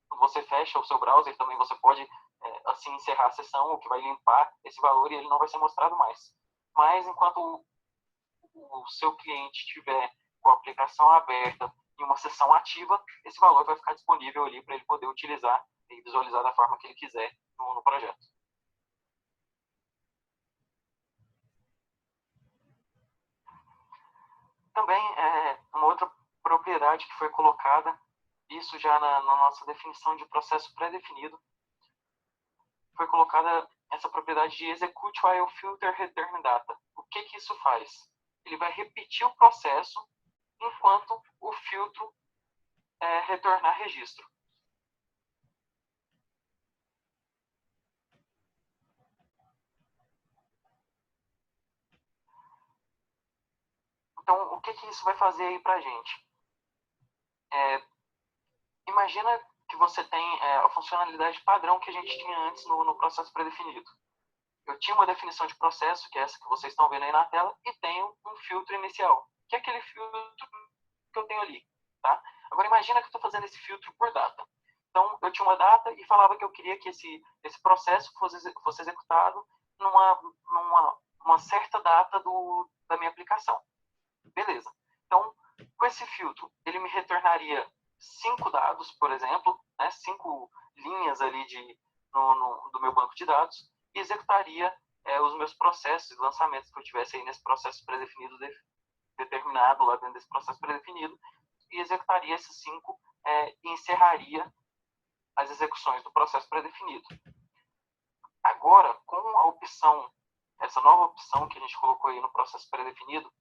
quando você fecha o seu browser, também você pode, assim, encerrar a sessão, o que vai limpar esse valor e ele não vai ser mostrado mais. Mas, enquanto o seu cliente estiver com a aplicação aberta e uma sessão ativa, esse valor vai ficar disponível ali para ele poder utilizar e visualizar da forma que ele quiser no projeto. Também, uma outra propriedade que foi colocada, isso já na nossa definição de processo pré-definido, foi colocada essa propriedade de execute while filter return data. O que isso faz? Ele vai repetir o processo enquanto o filtro retornar registro. Então, o que isso vai fazer aí para a gente? Imagina que você tem a funcionalidade padrão que a gente tinha antes no processo pré-definido. Eu tinha uma definição de processo, que é essa que vocês estão vendo aí na tela, e tenho um filtro inicial, que é aquele filtro que eu tenho ali. Tá? Agora, imagina que eu estou fazendo esse filtro por data. Então, eu tinha uma data e falava que eu queria que esse processo fosse executado numa certa data da minha aplicação. Beleza. Então, com esse filtro, ele me retornaria 5 dados, por exemplo, né, 5 linhas ali do meu banco de dados, e executaria os meus processos e lançamentos que eu tivesse aí nesse processo pré-definido determinado lá dentro desse processo pré-definido, e executaria esses 5 e encerraria as execuções do processo pré-definido. Agora, com a opção, essa nova opção que a gente colocou aí no processo pré-definido,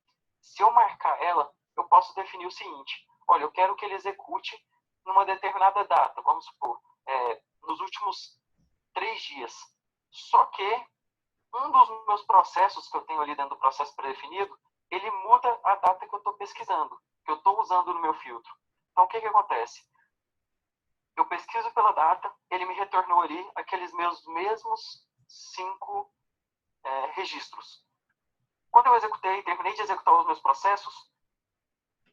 se eu marcar ela, eu posso definir o seguinte: olha, eu quero que ele execute numa determinada data, vamos supor, nos últimos 3 dias. Só que um dos meus processos que eu tenho ali dentro do processo pré-definido, ele muda a data que eu estou pesquisando, que eu estou usando no meu filtro. Então, o que acontece? Eu pesquiso pela data, ele me retornou ali aqueles meus mesmos 5 registros. Quando eu terminei de executar os meus processos,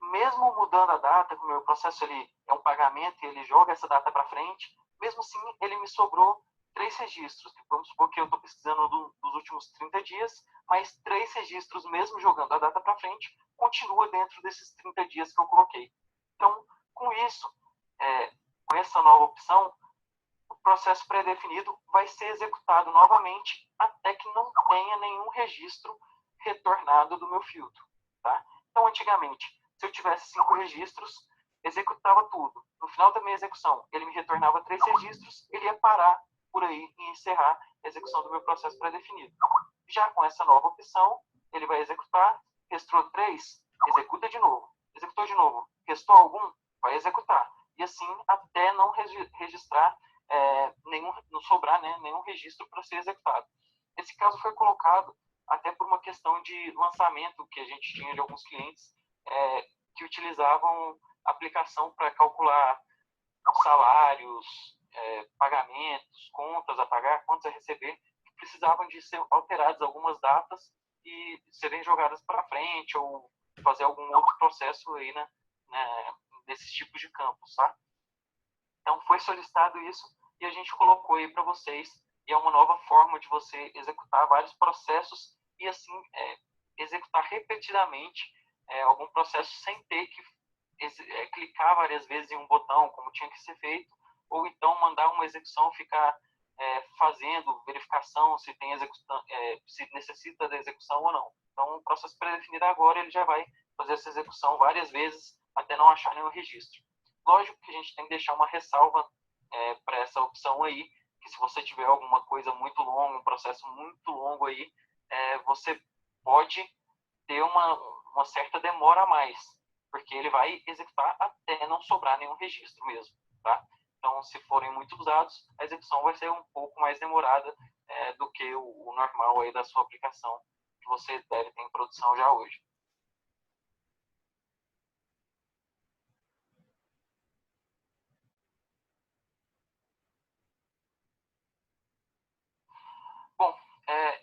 mesmo mudando a data, que o meu processo ele é um pagamento e ele joga essa data para frente, mesmo assim ele me sobrou 3 registros. Vamos supor que eu estou pesquisando dos últimos 30 dias, mas 3 registros, mesmo jogando a data para frente, continua dentro desses 30 dias que eu coloquei. Então, com isso, com essa nova opção, o processo pré-definido vai ser executado novamente até que não tenha nenhum registro retornado do meu filtro. Tá? Então, antigamente, se eu tivesse 5 registros, executava tudo. No final da minha execução, ele me retornava 3 registros, ele ia parar por aí e encerrar a execução do meu processo pré-definido. Já com essa nova opção, ele vai executar, restou 3, executa de novo. Executou de novo, restou algum, vai executar. E assim, até não registrar, não sobrar nenhum registro para ser executado. Esse caso foi colocado até por uma questão de lançamento que a gente tinha de alguns clientes que utilizavam aplicação para calcular salários, pagamentos, contas a pagar, contas a receber, que precisavam de ser alteradas algumas datas e serem jogadas para frente ou fazer algum outro processo aí, desses tipos de campos, tá? Então foi solicitado isso e a gente colocou aí para vocês, e é uma nova forma de você executar vários processos e assim executar repetidamente algum processo sem ter que clicar várias vezes em um botão, como tinha que ser feito, ou então mandar uma execução ficar fazendo verificação se tem se necessita da execução ou não. Então, o processo pré-definido agora ele já vai fazer essa execução várias vezes até não achar nenhum registro. Lógico que a gente tem que deixar uma ressalva para essa opção aí, que se você tiver alguma coisa muito longa, um processo muito longo aí, você pode ter uma certa demora a mais, porque ele vai executar até não sobrar nenhum registro mesmo, tá? Então, se forem muitos dados, a execução vai ser um pouco mais demorada do que o normal aí da sua aplicação que você deve ter em produção já hoje. Bom,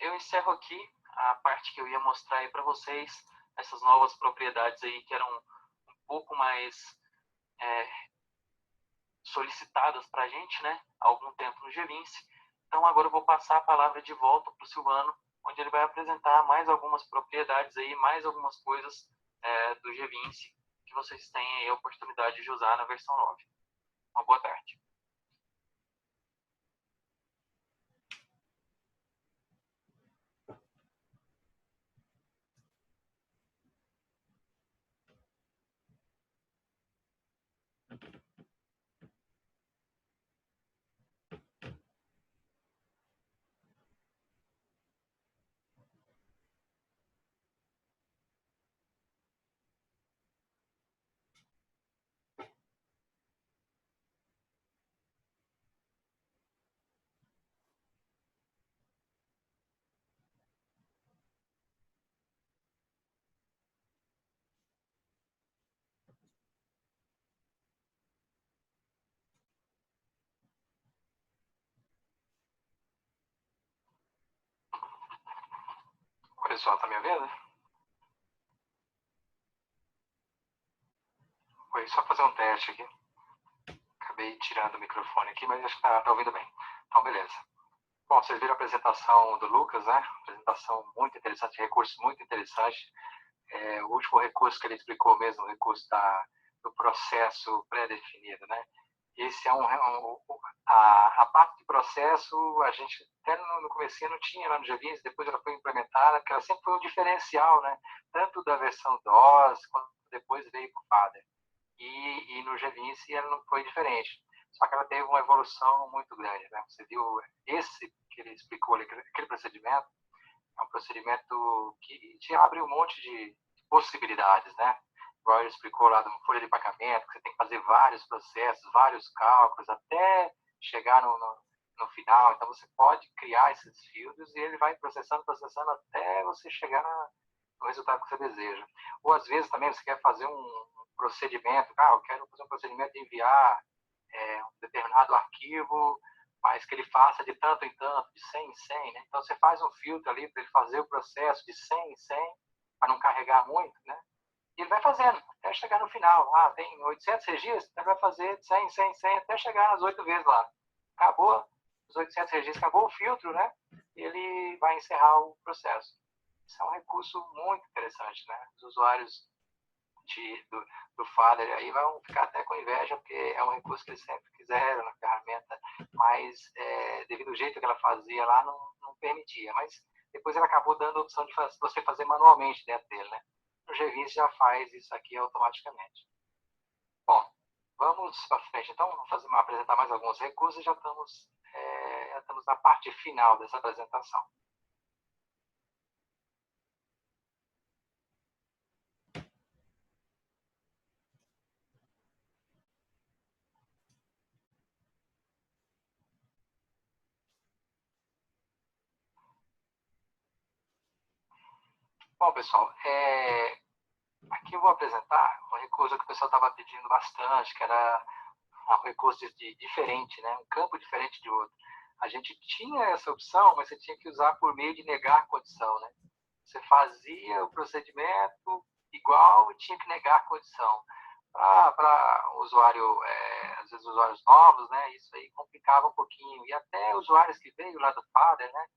eu encerro aqui a parte que eu ia mostrar aí para vocês, essas novas propriedades aí que eram um pouco mais solicitadas para a gente, né, há algum tempo no G20. Então agora eu vou passar a palavra de volta para o Silvano, onde ele vai apresentar mais algumas propriedades aí, mais algumas coisas do G20 que vocês têm aí a oportunidade de usar na versão 9. Uma boa tarde. O pessoal, tá me ouvindo? Oi, só fazer um teste aqui. Acabei tirando o microfone aqui, mas acho que tá ouvindo bem. Então, beleza. Bom, vocês viram a apresentação do Lucas, né? Apresentação muito interessante, recurso muito interessante. O último recurso que ele explicou mesmo, o recurso do processo pré-definido, né? Esse é a parte de processo, a gente até no comecinho não tinha lá no G20, depois ela foi implementada, porque ela sempre foi um diferencial, né? Tanto da versão DOS, quanto depois veio para o FADER. E no G20 ela não foi diferente. Só que ela teve uma evolução muito grande, né? Você viu esse que ele explicou, aquele procedimento, é um procedimento que te abre um monte de possibilidades, né? Igual ele explicou lá da folha de pagamento, que você tem que fazer vários processos, vários cálculos, até chegar no final. Então, você pode criar esses filtros e ele vai processando até você chegar no resultado que você deseja. Ou, às vezes, também você quer fazer um procedimento, eu quero fazer um procedimento de enviar um determinado arquivo, mas que ele faça de tanto em tanto, de 100 em 100, né? Então, você faz um filtro ali para ele fazer o processo de 100 em 100, para não carregar muito, né? E ele vai fazendo, até chegar no final. Tem 800 registros, ele vai fazer de 100, 100, 100, até chegar nas 8 vezes lá. Acabou os 800 registros, acabou o filtro, né? E ele vai encerrar o processo. Isso é um recurso muito interessante, né? Os usuários do Fader aí vão ficar até com inveja, porque é um recurso que eles sempre quiseram na ferramenta, mas devido ao jeito que ela fazia lá, não permitia. Mas depois ela acabou dando a opção de você fazer manualmente dentro dele, né? O G20 já faz isso aqui automaticamente. Bom, vamos para frente. Então, vamos apresentar mais alguns recursos e já estamos na parte final dessa apresentação. Bom, pessoal, aqui eu vou apresentar um recurso que o pessoal estava pedindo bastante, que era um recurso diferente, né? Um campo diferente de outro. A gente tinha essa opção, mas você tinha que usar por meio de negar a condição, né? Você fazia o procedimento igual e tinha que negar a condição. Para o usuário, às vezes usuários novos, né? Isso aí complicava um pouquinho. E até usuários que veio lá do Fader, né?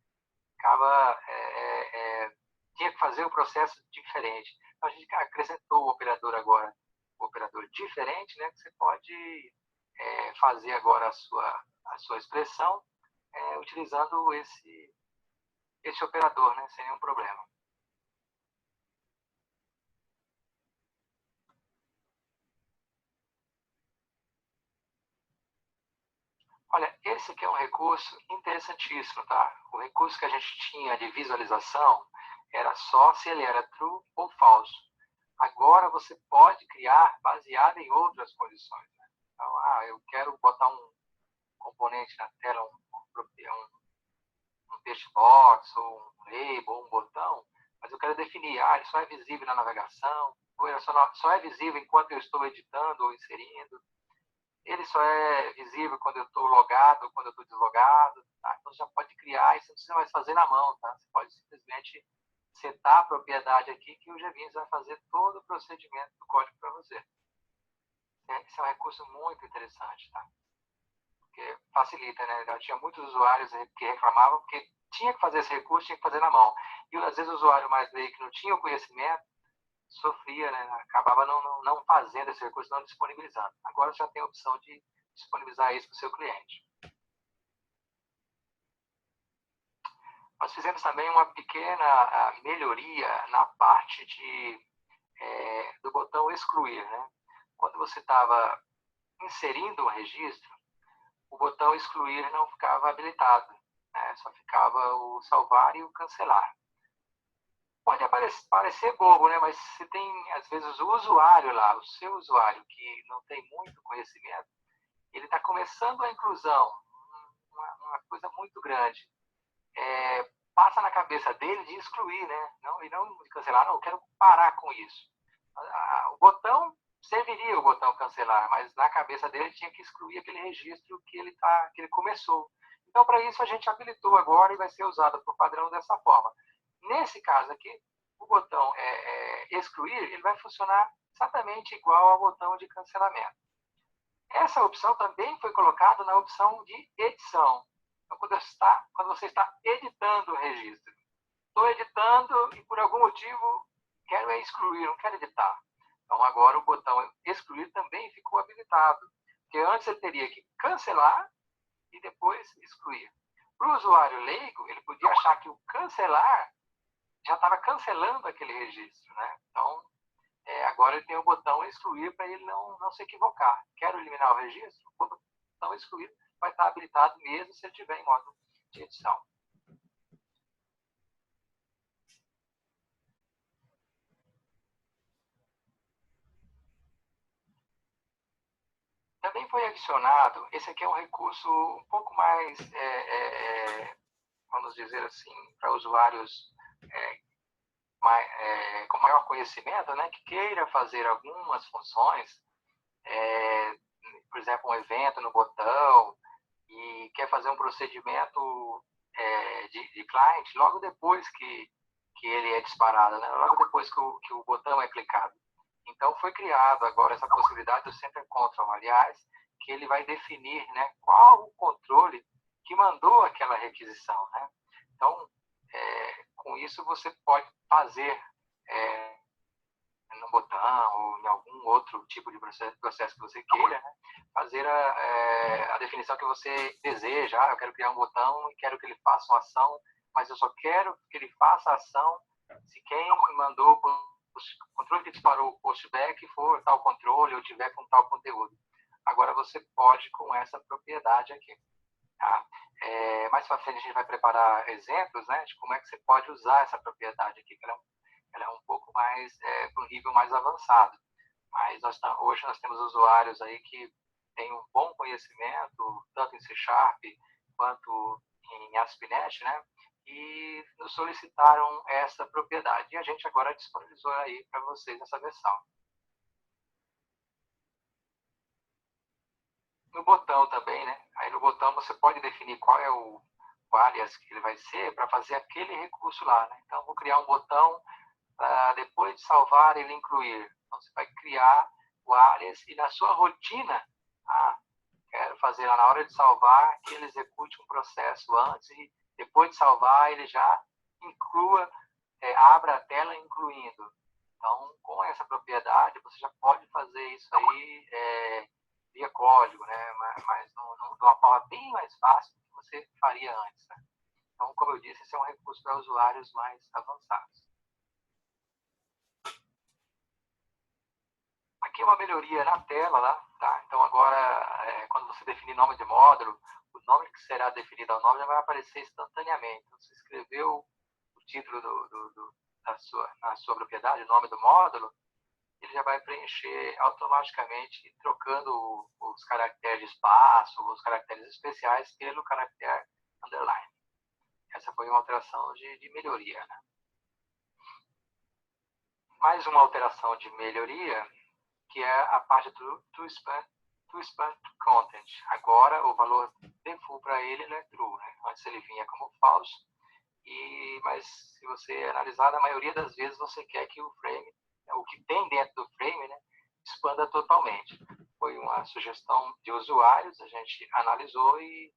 Tinha que fazer o processo diferente. Então, a gente acrescentou o operador agora, o operador diferente, né? Que você pode fazer agora a sua expressão utilizando esse operador, né? Sem nenhum problema. Olha, esse aqui é um recurso interessantíssimo, tá? O recurso que a gente tinha de visualização era só se ele era true ou falso. Agora você pode criar baseado em outras condições, né? Então, eu quero botar um componente na tela, um texto textbox, ou um label, ou um botão, mas eu quero definir, ele só é visível na navegação, ou ele só é visível enquanto eu estou editando ou inserindo, ele só é visível quando eu estou logado ou quando eu estou deslogado, tá? Então, você já pode criar e você não precisa mais fazer na mão, tá? Você pode simplesmente setar a propriedade aqui que o GVINS vai fazer todo o procedimento do código para você. Esse é um recurso muito interessante, tá? Porque facilita, né? Já tinha muitos usuários que reclamavam porque tinha que fazer esse recurso, tinha que fazer na mão. E às vezes o usuário mais leigo que não tinha o conhecimento sofria, né? Acabava não fazendo esse recurso, não disponibilizando. Agora já tem a opção de disponibilizar isso para o seu cliente. Nós fizemos também uma pequena melhoria na parte do botão excluir, né? Quando você estava inserindo um registro, o botão excluir não ficava habilitado, né? Só ficava o salvar e o cancelar. Pode parecer bobo, né? Mas você tem, às vezes, o usuário lá, o seu usuário, que não tem muito conhecimento, ele está começando a inclusão, uma coisa muito grande. Passa na cabeça dele de excluir, né? E não de cancelar. Não, eu quero parar com isso. O botão serviria o botão cancelar, mas na cabeça dele tinha que excluir aquele registro que ele começou. Então, para isso, a gente habilitou agora e vai ser usado por padrão dessa forma. Nesse caso aqui, o botão excluir, ele vai funcionar exatamente igual ao botão de cancelamento. Essa opção também foi colocada na opção de edição. Então, quando você está editando o registro, estou editando e por algum motivo quero excluir, não quero editar. Então, agora o botão excluir também ficou habilitado. Porque antes ele teria que cancelar e depois excluir. Para o usuário leigo, ele podia achar que o cancelar já estava cancelando aquele registro, né? Então, agora ele tem o botão excluir para ele não se equivocar. Quero eliminar o registro? O botão excluir vai estar habilitado mesmo se ele estiver em modo de edição. Também foi adicionado, esse aqui é um recurso um pouco mais, vamos dizer assim, para usuários com maior conhecimento, né, que queira fazer algumas funções, por exemplo, um evento no botão, e quer fazer um procedimento de client logo depois que ele é disparado, né, logo depois que o botão é clicado. Então, foi criado agora essa possibilidade do Center Control, aliás, que ele vai definir, né, qual o controle que mandou aquela requisição, né? Então, com isso, você pode fazer no botão ou em algum outro tipo de processo que você queira, né, fazer a definição que você deseja. Eu quero criar um botão e quero que ele faça uma ação, mas eu só quero que ele faça a ação se quem mandou o controle que disparou o postback for tal controle ou tiver com tal conteúdo. Agora você pode com essa propriedade aqui. Tá? Mais para frente a gente vai preparar exemplos, né, de como é que você pode usar essa propriedade aqui, que ela é um pouco mais para um nível mais avançado. Mas hoje nós temos usuários aí que têm um bom conhecimento, tanto em C# quanto em ASP.NET, né? E nos solicitaram essa propriedade. E a gente agora disponibilizou aí para vocês essa versão. No botão também, né? Aí no botão você pode definir qual é o alias que ele vai ser para fazer aquele recurso lá, né? Então, vou criar um botão para depois de salvar ele incluir. Então, você vai criar o alias e na sua rotina, quero fazer lá na hora de salvar que ele execute um processo antes e depois de salvar ele já inclua, abra a tela incluindo. Então, com essa propriedade, você já pode fazer isso aí via código, né? Mas de uma forma bem mais fácil do que você faria antes, né? Então, como eu disse, esse é um recurso para usuários mais avançados. Aqui é uma melhoria na tela, lá, tá? Então, agora, quando você definir nome de módulo, o nome que será definido ao nome já vai aparecer instantaneamente. Então, você escreveu o título na sua propriedade, o nome do módulo, ele já vai preencher automaticamente, trocando os caracteres de espaço, os caracteres especiais, pelo caractere underline. Essa foi uma alteração de melhoria, né? Mais uma alteração de melhoria, que é a parte do to-span content. Agora, o valor default para ele é true, né? Antes ele vinha como falso. Mas se você analisar, na maioria das vezes você quer que o frame, o que tem dentro do frame, né, expanda totalmente. Foi uma sugestão de usuários, a gente analisou e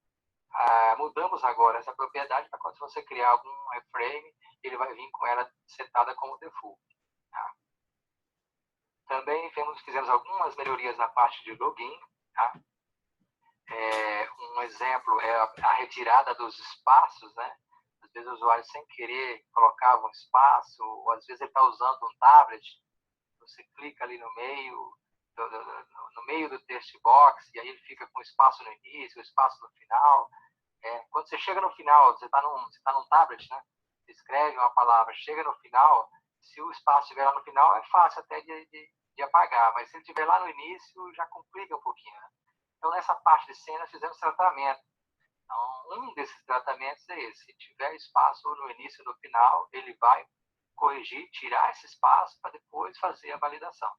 mudamos agora essa propriedade para quando você criar algum frame, ele vai vir com ela setada como default. Tá? Também fizemos algumas melhorias na parte de login. Tá? Um exemplo é a retirada dos espaços, né? Às vezes o usuário sem querer colocava um espaço, ou às vezes ele está usando um tablet, você clica ali no meio do text box, e aí ele fica com espaço no início, espaço no final. Quando você chega no final, você está num tablet, né? Você escreve uma palavra, chega no final, se o espaço estiver lá no final, é fácil até de apagar, mas se ele estiver lá no início, já complica um pouquinho, né? Então, nessa parte de cenas, fizemos tratamento. Então, um desses tratamentos é esse. Se tiver espaço no início ou no final, ele vai corrigir, tirar esse espaço para depois fazer a validação.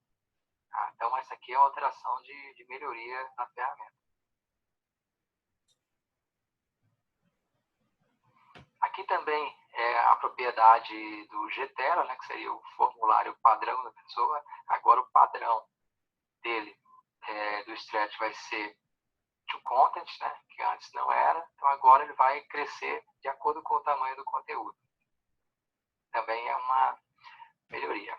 Tá? Então, essa aqui é uma alteração de melhoria na ferramenta. Aqui também é a propriedade do GTela, né, que seria o formulário padrão da pessoa. Agora, o padrão dele, do stretch, vai ser to content, né, que antes não era. Então, agora ele vai crescer de acordo com o tamanho do conteúdo. Também é uma melhoria.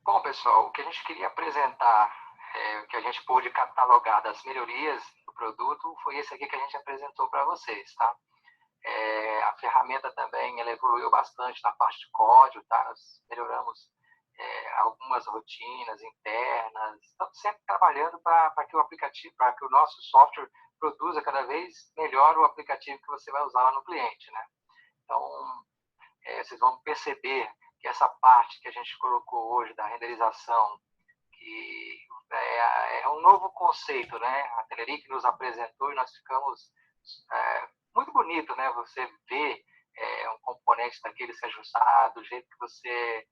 Bom, pessoal, o que a gente queria apresentar, o que a gente pôde catalogar das melhorias do produto, foi esse aqui que a gente apresentou para vocês, tá? A ferramenta também, ela evoluiu bastante na parte de código, tá? Nós melhoramos algumas rotinas internas, estamos sempre trabalhando para que o aplicativo, para que o nosso software produza cada vez melhor o aplicativo que você vai usar lá no cliente, né? Então, vocês vão perceber que essa parte que a gente colocou hoje da renderização, que é um novo conceito, né? A Teleri que nos apresentou e nós ficamos muito bonito, né? Você vê um componente daquele se ajustar do jeito que você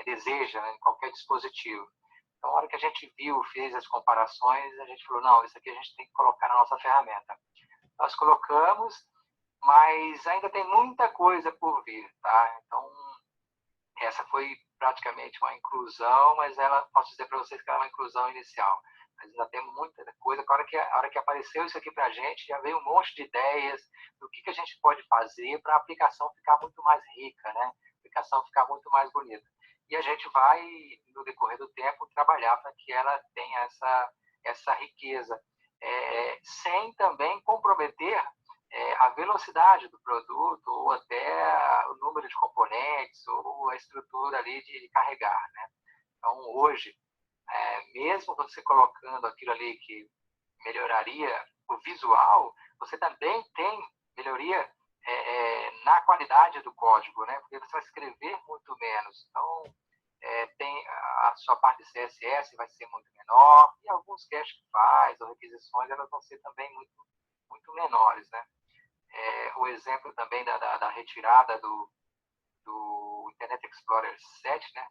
deseja, né, em qualquer dispositivo. Então, na hora que a gente viu, fez as comparações, a gente falou, não, isso aqui a gente tem que colocar na nossa ferramenta. Nós colocamos, mas ainda tem muita coisa por vir, tá? Então, essa foi praticamente uma inclusão, mas posso dizer para vocês que era uma inclusão inicial. Mas ainda tem muita coisa. A hora que apareceu isso aqui para a gente, já veio um monte de ideias do que a gente pode fazer para a aplicação ficar muito mais rica, né? A aplicação ficar muito mais bonita. E a gente vai, no decorrer do tempo, trabalhar para que ela tenha essa riqueza, sem também comprometer a velocidade do produto, ou até o número de componentes, ou a estrutura ali de carregar, né? Então, hoje, mesmo você colocando aquilo ali que melhoraria o visual, você também tem melhoria na qualidade do código, né? Porque você vai escrever muito menos. Então, tem a sua parte de CSS vai ser muito menor, e alguns cache files ou requisições, elas vão ser também muito, muito menores, né? O exemplo também da retirada do Internet Explorer 7, né?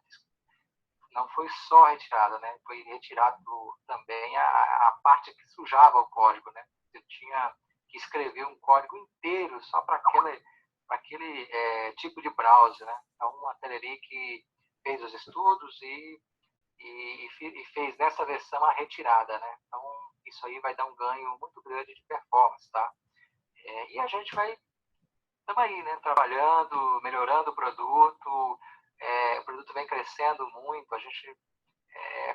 Não foi só retirada, né? Foi retirado também a parte que sujava o código, né? Eu tinha que escrever um código inteiro só para aquele tipo de browser, né? Então, a Teleri que fez os estudos e fez nessa versão a retirada, né? Então, isso aí vai dar um ganho muito grande de performance, tá? E a gente estamos aí, né? Trabalhando, melhorando o produto vem crescendo muito, a gente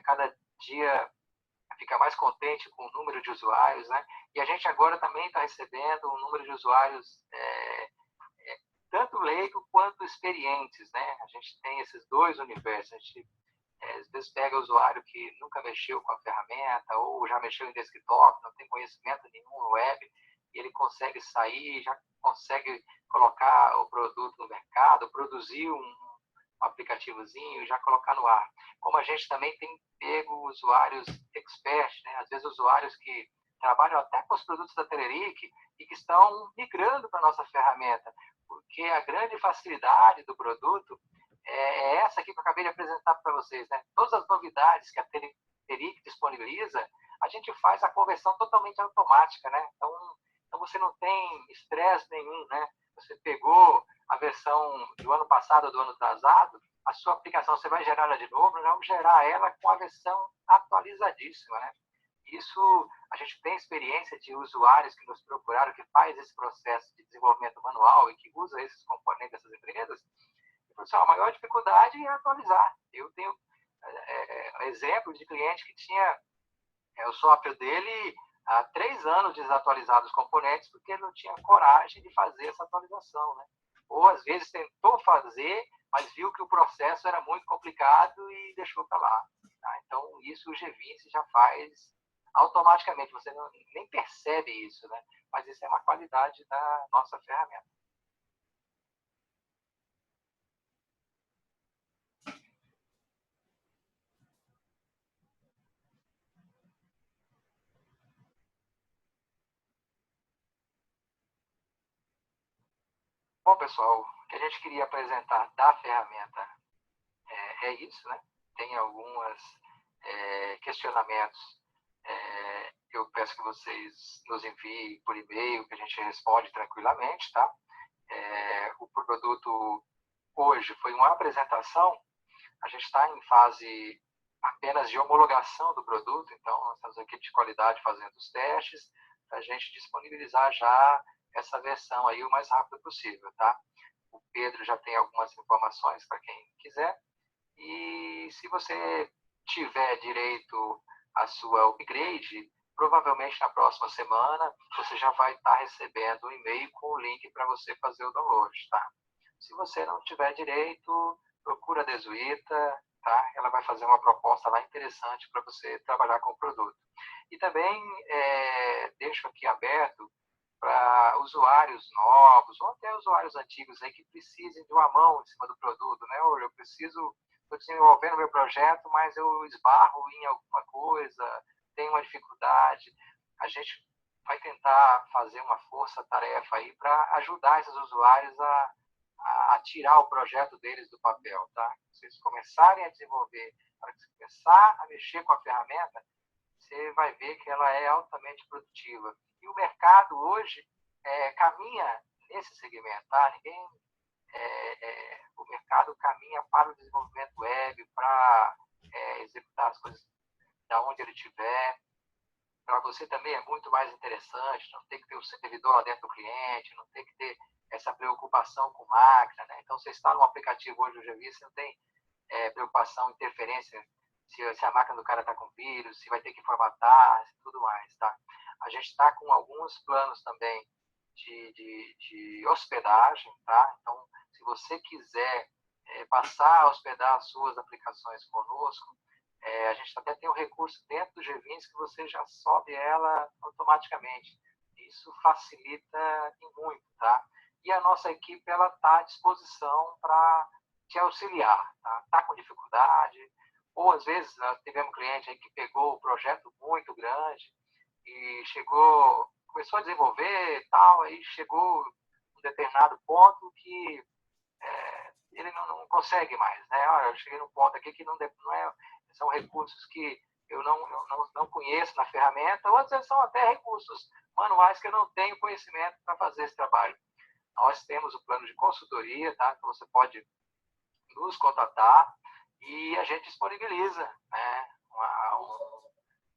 cada dia fica mais contente com o número de usuários, né? E a gente agora também está recebendo um número de usuários tanto leigo quanto experientes, né? A gente tem esses dois universos. A gente às vezes pega o usuário que nunca mexeu com a ferramenta ou já mexeu em desktop, não tem conhecimento nenhum no web, e ele consegue sair, já consegue colocar o produto no mercado, produzir um aplicativozinho e já colocar no ar. Como a gente também tem pego usuários experts, né? Às vezes usuários que trabalham até com os produtos da Teleric e que estão migrando para a nossa ferramenta, porque a grande facilidade do produto é essa aqui que eu acabei de apresentar para vocês, né? Todas as novidades que a Teleric disponibiliza, a gente faz a conversão totalmente automática, né? Então você não tem estresse nenhum, né? Você pegou a versão do ano passado ou do ano atrasado, a sua aplicação, você vai gerar ela de novo, nós vamos gerar ela com a versão atualizadíssima, né? Isso, a gente tem experiência de usuários que nos procuraram, que faz esse processo de desenvolvimento manual e que usa esses componentes dessas empresas. E, pessoal, a maior dificuldade é atualizar. Eu tenho exemplo de cliente que tinha o software dele há 3 anos desatualizado os componentes porque ele não tinha coragem de fazer essa atualização, né? Ou, às vezes, tentou fazer, mas viu que o processo era muito complicado e deixou para lá. Tá? Então, isso o G20 já faz automaticamente, você nem percebe isso, né? Mas isso é uma qualidade da nossa ferramenta. Bom, pessoal, o que a gente queria apresentar da ferramenta é isso, né? Tem alguns questionamentos. Eu peço que vocês nos enviem por e-mail, que a gente responde tranquilamente, tá? O produto hoje foi uma apresentação, a gente está em fase apenas de homologação do produto, então nós temos a equipe de qualidade fazendo os testes, para a gente disponibilizar já essa versão aí o mais rápido possível, tá? O Pedro já tem algumas informações para quem quiser, e se você tiver direito à sua upgrade, provavelmente na próxima semana você já vai estar recebendo um e-mail com o link para você fazer o download, tá? Se você não tiver direito, procura a Desuíta, tá? Ela vai fazer uma proposta lá interessante para você trabalhar com o produto. E também deixo aqui aberto para usuários novos, ou até usuários antigos aí que precisem de uma mão em cima do produto, né? Ou eu estou desenvolvendo meu projeto, mas eu esbarro em alguma coisa, tenho uma dificuldade. A gente vai tentar fazer uma força-tarefa aí para ajudar esses usuários a tirar o projeto deles do papel, tá? Se vocês começarem a desenvolver, para começar a mexer com a ferramenta, você vai ver que ela é altamente produtiva. E o mercado hoje caminha nesse segmento, tá? O mercado caminha para o desenvolvimento web, para executar as coisas da onde ele estiver. Para você também é muito mais interessante, não tem que ter o servidor lá dentro do cliente, não tem que ter essa preocupação com máquina, né? Então, você está no aplicativo hoje do GV, você não tem preocupação, interferência, se a máquina do cara está com vírus, se vai ter que formatar, tudo mais, tá? A gente está com alguns planos também de hospedagem, tá? Então, se você quiser passar a hospedar as suas aplicações conosco, a gente até tem um recurso dentro do G20 que você já sobe ela automaticamente. Isso facilita muito, tá? E a nossa equipe ela está à disposição para te auxiliar, tá? Tá com dificuldade, ou às vezes nós tivemos um cliente aí que pegou um projeto muito grande e começou a desenvolver tal, aí chegou um determinado ponto que ele não consegue mais, né? Olha, eu cheguei num ponto aqui que não é, são recursos que eu não conheço na ferramenta, ou às vezes são até recursos manuais que eu não tenho conhecimento para fazer esse trabalho. Nós temos o plano de consultoria, tá? Então você pode nos contatar e a gente disponibiliza, né,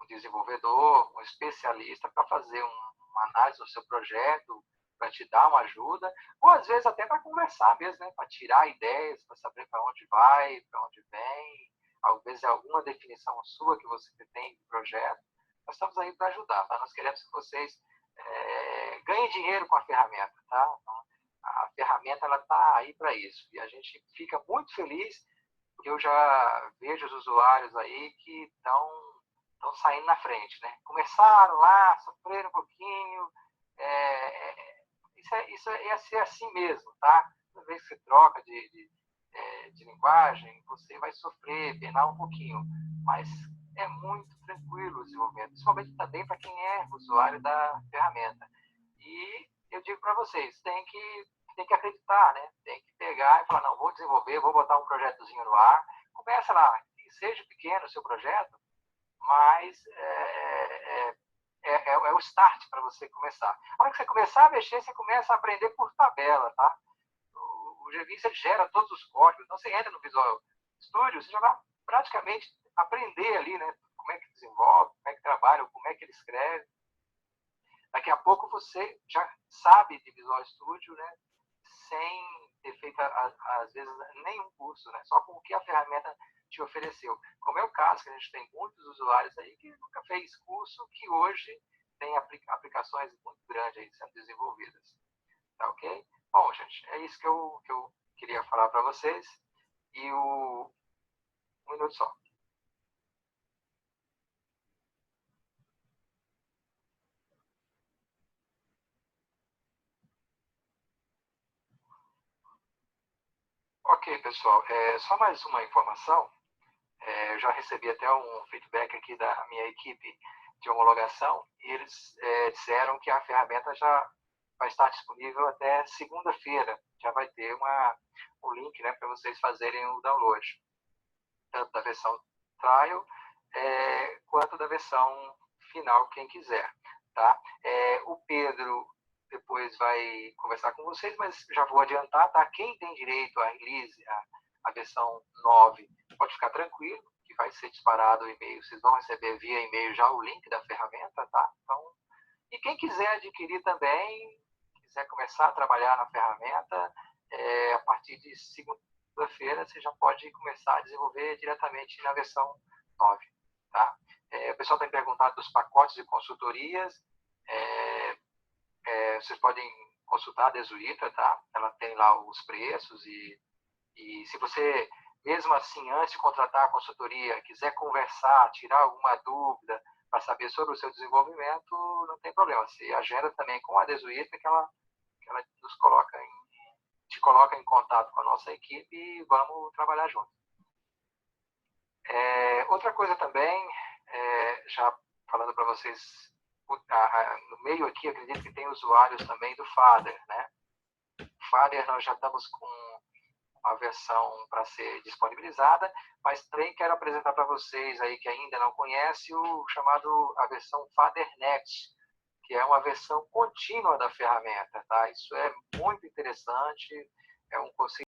um desenvolvedor, um especialista para fazer uma análise do seu projeto, para te dar uma ajuda, ou às vezes até para conversar mesmo, né, para tirar ideias, para saber para onde vai, para onde vem, às vezes é alguma definição sua que você tem do projeto. Nós estamos aí para ajudar, tá? Nós queremos que vocês ganhem dinheiro com a ferramenta, tá? Então, a ferramenta ela está aí para isso e a gente fica muito feliz porque eu já vejo os usuários aí que estão saindo na frente, né? Começaram lá, sofreram um pouquinho, isso é ser assim mesmo, tá? Toda vez que você troca de linguagem, você vai sofrer, penar um pouquinho, mas é muito tranquilo o desenvolvimento, principalmente também para quem é usuário da ferramenta. E eu digo para vocês, tem que acreditar, né? Tem que pegar e falar, não, vou desenvolver, vou botar um projetozinho no ar. Começa lá, que seja pequeno o seu projeto, mas é o start para você começar. A hora que você começar a mexer, você começa a aprender por tabela, tá? O GVis ele gera todos os códigos, então você entra no Visual Studio, você já vai praticamente aprender ali, né? Como é que desenvolve, como é que trabalha, como é que ele escreve. Daqui a pouco você já sabe de Visual Studio, né? Sem ter feito, às vezes, nenhum curso, né? Só com o que a ferramenta te ofereceu. Como é o caso, que a gente tem muitos usuários aí que nunca fez curso, que hoje tem aplicações muito grandes aí sendo desenvolvidas. Tá ok? Bom, gente, é isso que eu queria falar para vocês. E um minuto só. Ok, pessoal. Só mais uma informação. Eu já recebi até um feedback aqui da minha equipe de homologação e eles disseram que a ferramenta já vai estar disponível até segunda-feira. Já vai ter um link, né, para vocês fazerem o download, tanto da versão trial quanto da versão final, quem quiser. Tá? O Pedro depois vai conversar com vocês, mas já vou adiantar, tá? Quem tem direito à release, a versão 9, pode ficar tranquilo, que vai ser disparado o e-mail. Vocês vão receber via e-mail já o link da ferramenta, tá? Então, e quem quiser adquirir também, quiser começar a trabalhar na ferramenta, a partir de segunda-feira você já pode começar a desenvolver diretamente na versão 9, tá? O pessoal tem perguntado dos pacotes de consultorias. Vocês podem consultar a Desuíta, tá? Ela tem lá os preços e se você, mesmo assim, antes de contratar a consultoria, quiser conversar, tirar alguma dúvida para saber sobre o seu desenvolvimento, não tem problema. Você agenda também com a Desuíta, que ela te coloca em contato com a nossa equipe e vamos trabalhar juntos. Outra coisa também, já falando para vocês, no meio aqui, acredito que tem usuários também do Fader, né? Fader nós já estamos com uma versão para ser disponibilizada, mas também quero apresentar para vocês aí que ainda não conhecem a versão Fader Next, que é uma versão contínua da ferramenta, tá? Isso é muito interessante, é um conceito